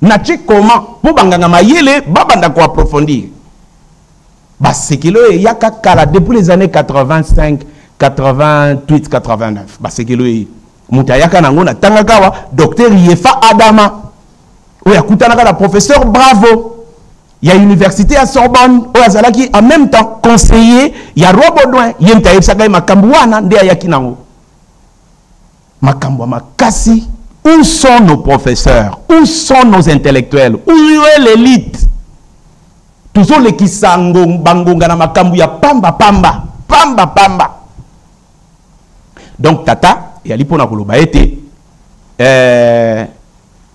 Nache comment? Pour banganga maele babanda ko approfondir. Bah c'est que le yaka kala depuis les années 85, 88, 89. Bah c'est que le mutayaka nango na tangakawa docteur Yefa Adama. Oya kutanaka la professeur Bravo. Il y a université à Sorbonne, qui en même temps conseiller, il y a Robodouin, il y a Mtaïsaka Makambouana, nde ayaki nango. Makambouana Makassi, où sont nos professeurs? Où sont nos intellectuels? Où est l'élite? Toujours les kisango bangonga na makambu ya pamba. Donc tata, et ali pona koloba été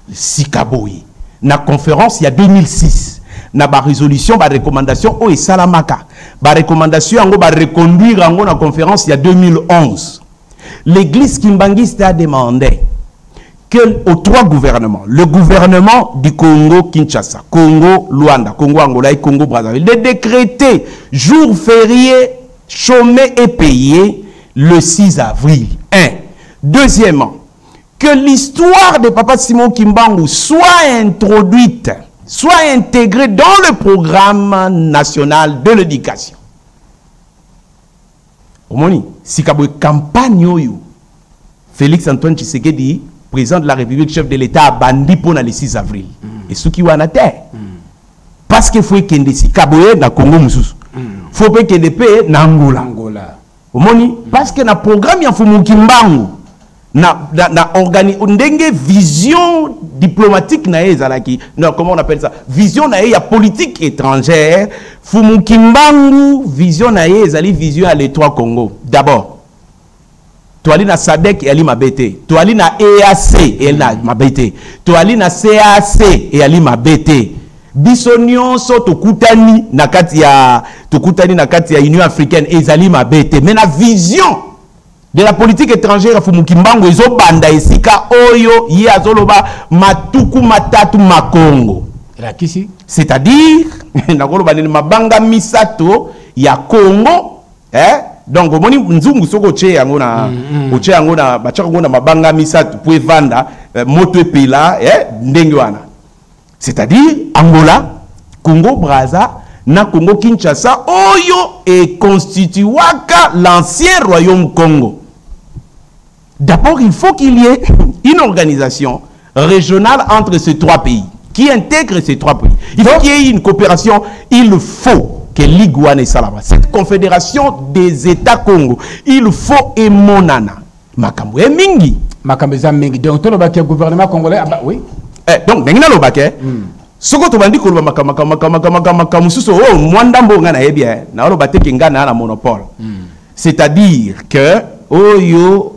Sikaboyi. Na conférence il y a 2006. Na ba résolution, ba recommandation o esalamaka. Ba recommandation yango ba reconduire yango na conférence il y a 2011. L'église kimbangiste a demandé que aux trois gouvernements, le gouvernement du Congo Kinshasa, Congo Luanda, Congo Angola et Congo Brazzaville, de décréter jour férié, chômé et payé le 6 avril. Deuxièmement, que l'histoire de Papa Simon Kimbangu soit introduite, soit intégrée dans le programme national de l'éducation. Omoni, si kabwe campagne yo, Félix Antoine Tshisekedi, président de la République, chef de l'État, a bandi pour le 6 avril. Et ce qui est terre. Parce qu'il faut qu'il y ait si kabwe na Congo mususu. Faut pas qu'il y ait na Angola. Omoni, parce que na programme ya Fumu Kimbangu, na ndenge vision diplomatique na ezalaki, non, comment on appelle ça, vision na ya politique étrangère, Fumu Kimbangu vision na ezali vision à l'étroit Congo. D'abord toali na SADC et ali mabete, toali na EAC et na mabete, toali na CAC et ali mabete. Bisonyon so tokutani na kati ya Union africaine ezali mabete. Mais la vision de la politique étrangère Fumu Kimbangu ezo banda esika oyo ye azoloba matuku matatu makongo. C'est-à-dire nakoloba ni mabanga misato ya Congo, donc omoni nzungu soko che yango na oche yango na bachaka ngo na mabanga misato po evanda moto epela ndenge wana. C'est-à-dire Angola, Congo Brazza, na Congo Kinshasa oyo et constituaka l'ancien royaume Congo. D'abord, il faut qu'il y ait une organisation régionale entre ces trois pays, qui intègre ces trois pays. Il faut qu'il y ait une coopération. Il faut que l'Iguane et Salama, cette confédération des États Congo, il faut émonana. Makambo et Mingi. Makambo et Mingi. Donc, tout le gouvernement congolais, oui. Donc, Nengina lo baké. Soko to bandi ko lo makamu suso oh mwandambo ngana ebia na lo baté ngana na monopole. C'est-à-dire que oyo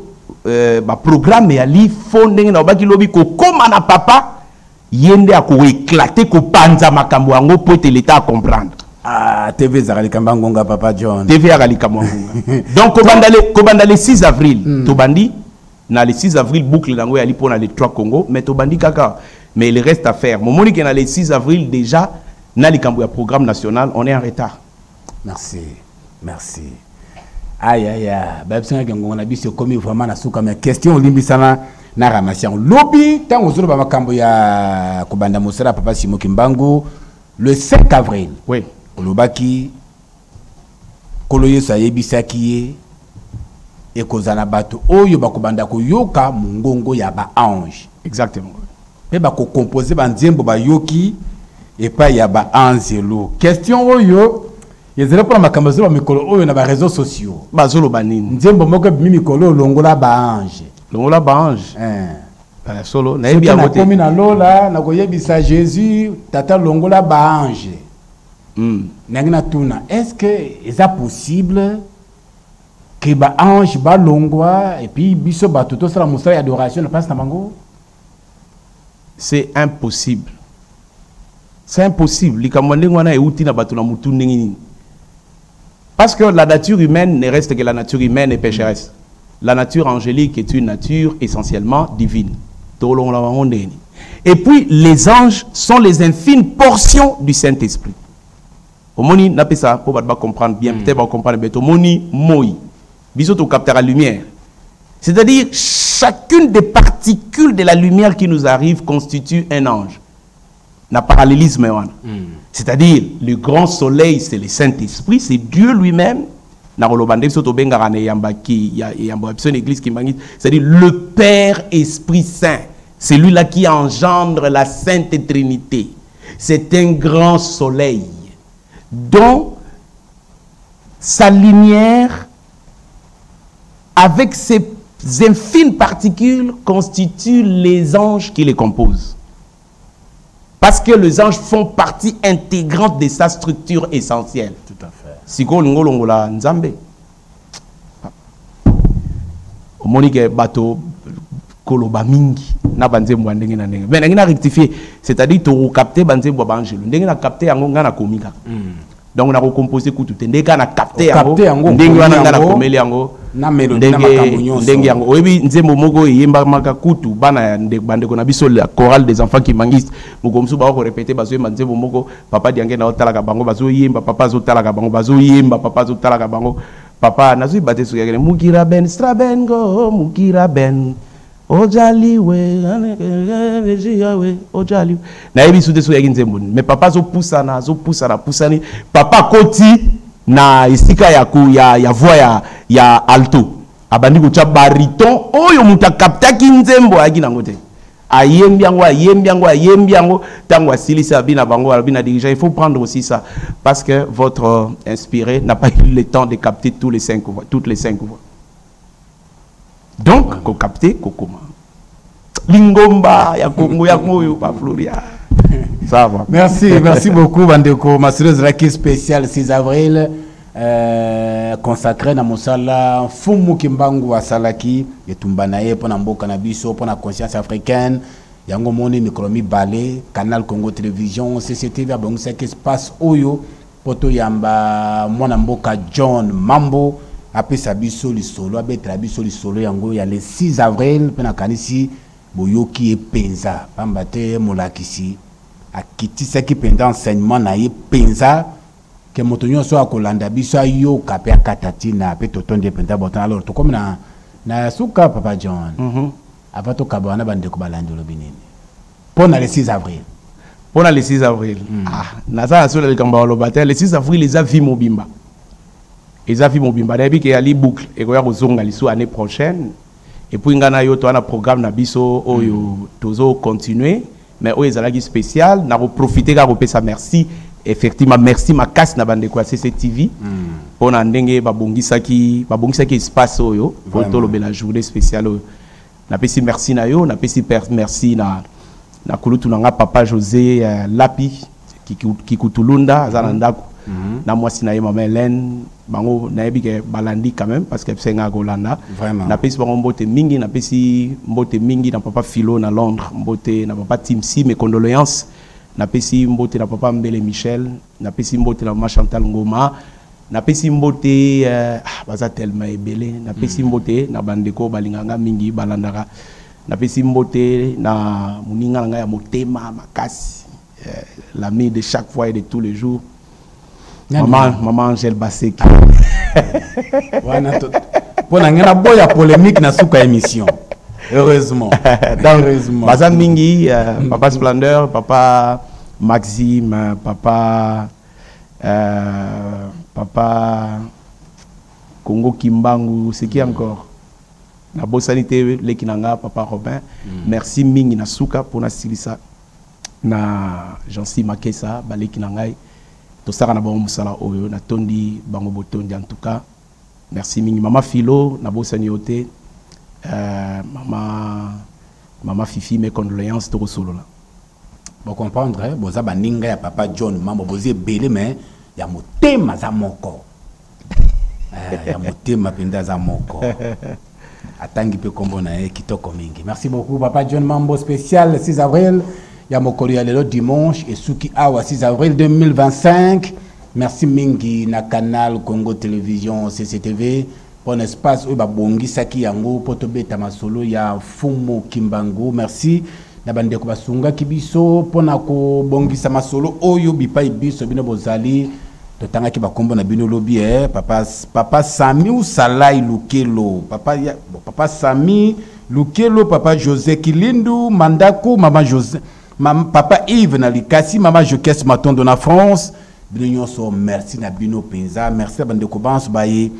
programme ya li fondeng na baki lobi ko koma na papa yende a ko éclater ko panza makambo yango pour te l'état comprendre. Ah, TV Zarali Kambangonga Papa John. TV Zarali Kambangonga. Donc ko bandale 6 avril to bandi na le 6 avril boucle nango ya li pona les 3 Congo mais to bandi kaka mais il reste à faire. Mon monique na le 6 avril déjà na li kambo ya programme national, on est en retard. Merci. Aïe aïe aïe, babsanga ngongo na biso komi vraiment na suka mais question limbisana na ramation. Lobby tant aux autres makambo ya kobanda mosala Papa Simon Kimbangu le 5 avril. Oui. Olobaki koloye sa yebisaki e kozana bato oyo bakobanda ko yoka mungongo ya ba ange. Exactement. Pe ba ko composer ba nzembo ba yoki et pas ya ba anzelo. Question oyo yezela pour makambo zo mikolo oyo na ba réseaux sociaux. Bazolo banini. Nzembo moko mikolo longola ba ange. Longola ba ange. Solo na yebi yango te. Komi na lola na koyebisa Jésus tata longola ba ange. Nangina tuna, est-ce que c'est possible que ba ange ba longwa et puis biso ba toto sala musala adoration na passe na bango? C'est impossible. C'est impossible. Parce que la nature humaine ne reste que la nature humaine et pécheresse. La nature angélique est une nature essentiellement divine. Et puis les anges sont les infimes portions du Saint-Esprit. Omoni n'a pas ça pour comprendre bien, peut-être pas comprendre bien. Omoni moi, bisous au capteur à lumière. C'est-à-dire chacune des particules de la lumière qui nous arrive constitue un ange. Na parallélisme, c'est-à-dire le grand soleil, c'est le Saint-Esprit, c'est Dieu lui-même. C'est-à-dire le Père Esprit Saint, c'est lui-là qui engendre la Sainte Trinité. C'est un grand soleil dont sa lumière, avec ses infimes particules, constitue les anges qui les composent. Parce que les anges font partie intégrante de sa structure essentielle. Tout à fait. Siko ngolongola nzambe. Monique bato koloba mingi na banzembo ndenge na ndenge. Mais ngina rectifier, c'est-à-dire to capter banzembo banjelo. Ndenge na capter yango ngana komika. Donc on a recomposé tout ndenge na capter yango. Ndenge wana ngana komeli yango. Na melodie na makambo nyonso. Ndenge yango. Oyebi nzembo moko yemba maka kutu bana bandeko na biso la chorale des enfants qui mangis. Mukomsu ba ko répéter bazo yemba nzembo moko papa diange na otalaka bango bazo yemba papa zo talaka bango bazo yemba papa zo talaka bango papa nazo baté so yagene mukira ben strabengo mukira ben ojali we we ojali na yebi so so yagine nzembo mais papa zo poussana poussani papa koti na isika ya ku ya voix ya alto abandi ko cha bariton oyo muta kaptaki nzembo agina ngote ayembiango tango asilisa bina bango bina dirigeant. Il faut prendre aussi ça parce que votre inspiré n'a pas eu le temps de capter toutes les 5 voix. Donc ko capter kokoma lingomba ya kongo ya moyo pa Floria. Ça va. Merci beaucoup bandeko. Masseuse Raki spécial 6 avril consacré na mosala fumu kimbangu wa salaki etumbana ye pona mboka na biso pona conscience africaine yango moni mikromi balé Canal Congo Télévision CCTV abongisa que espace oyo poto yamba mwana mboka John Mambo apesa biso lisolo abetra biso lisolo yango ya le 6 avril pona kanisi boyoki epenza pamba te molakisi akitisa ki penda enseignement na ye penza que motonyo so akolanda biso ayo kapya katatina pe totonde penda botan alors to comme na suka papa John apato kabana bande ko balandi lobinini pona le 6 avril pona le 6 avril na ça sur le kamba lobatel le 6 avril les avis mobimba d'abi que ali boucle et ko ya kozonga liso année prochaine et puis ngana yo to ana programme na biso oyo tozo continuer mais oyo ezalaki spécial na profiter ka kopesa merci. Effectivement, merci ma casse na bande kwa CCTV pour na ndenge babongisaki espace oyo pour to la journée spéciale na pesi merci na yo na pesi merci na kulutu na papa José Lapi qui kutulunda azana ndako na mwasi na ye maman Hélène bango na yebi ke balandi quand même parce que senga golanda na pesi bango mbote mingi na papa Philo na Londres mbote na papa Timsi mes condoléances na pesi mbote na papa Mbele Michel na pesi mbote na maman Chantal Ngoma na pesi mbote baza tellement ebele na pesi mbote na bandeko balinganga mingi balandaka na pesi mbote na muninga nga ya motema makasi l'ami de chaque fois et de tous les jours maman Angèle Baseki wana to pona ngena boya polémique na suka émission. Heureusement. Heureusement. Bazan Mingi, papa Splendeur, papa Maxime, papa Congo Kimbangu, c'est qui encore? La sanité, l'ékinanga, papa Robin. Merci Mingi Nasuka pour la silisa. na Jansi Makesa baleki na ngai to saka na bango musala oyo na tondi bango botondi. En tout cas merci mingi mama Philo na bosani yote mama Fifi, mes condoléances to solo là. Bon comprendre boza baninga ya papa John mambo bozie belé mais ya motema za moko ya motema penda za moko atangi pe kombo na kitoko mingi. Merci beaucoup papa John Mambo spécial 6 avril ya mokolo ya lelo dimanche et suki awa 6 avril 2025. Merci mingi na canal Congo Télévision CCTV pour espace où babongi saki yango poto beta masolo ya Fumo Kimbangu. Merci na bande ko basunga kibiso pona ko bongisa masolo oyo bipai biso bino bozali to tanga ki bakombo na bino lobi papa Sami ou Salai Lukelo papa Sami Lukelo papa José Kilindu Mandako maman José papa Yves na Likasi maman Jokes Matondo na France bino nyonso. Merci na bino penza. Merci bande ko banso baye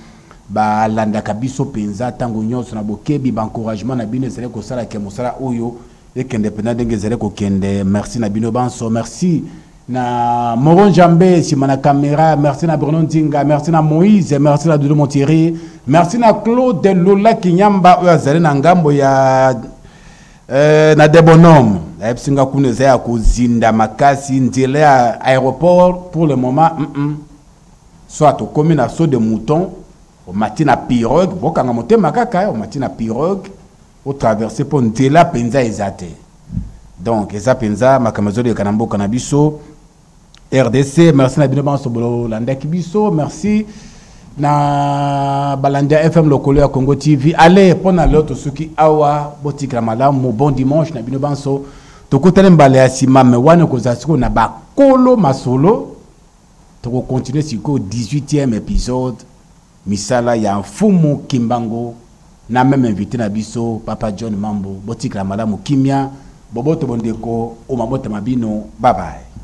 ba landa kabiso penza tango nyonso na bokebi ba encouragement na bino zele ko sala ke mosala oyo et qu'indépendant d'engagé kokende. Merci na bino banso. Merci na Moron Jambé si mana caméra. Merci na Bruno Ndinga. Merci na Moïse. Merci na Doudou Montieri. Merci na Claude Lola Kinyamba oyo na ngambo ya na Debonom epsinga kuneza ya kuzinda makasi ndile aéroport pour le moment soit au commune à saut de mouton au matin à pirogue bokanga motema kaka au matin à pirogue au traverser pour ndela penza ezate. Donc eza penza makamazo de kanambo kanabiso RDC. Merci na bino banso bolo landa kibiso. Merci na Balandia FM lokolo ya Congo TV. Allez pona l'autre suki awa botika malamu bon dimanche na bino banso tokotele mbale ya sima me wana kozasiko na bakolo masolo toko continuer siko 18e épisode misala ya Fumo Kimbango na même invité na biso papa John Mambo botika malamu kimia boboto bondeko o mabota mabino. Bye bye.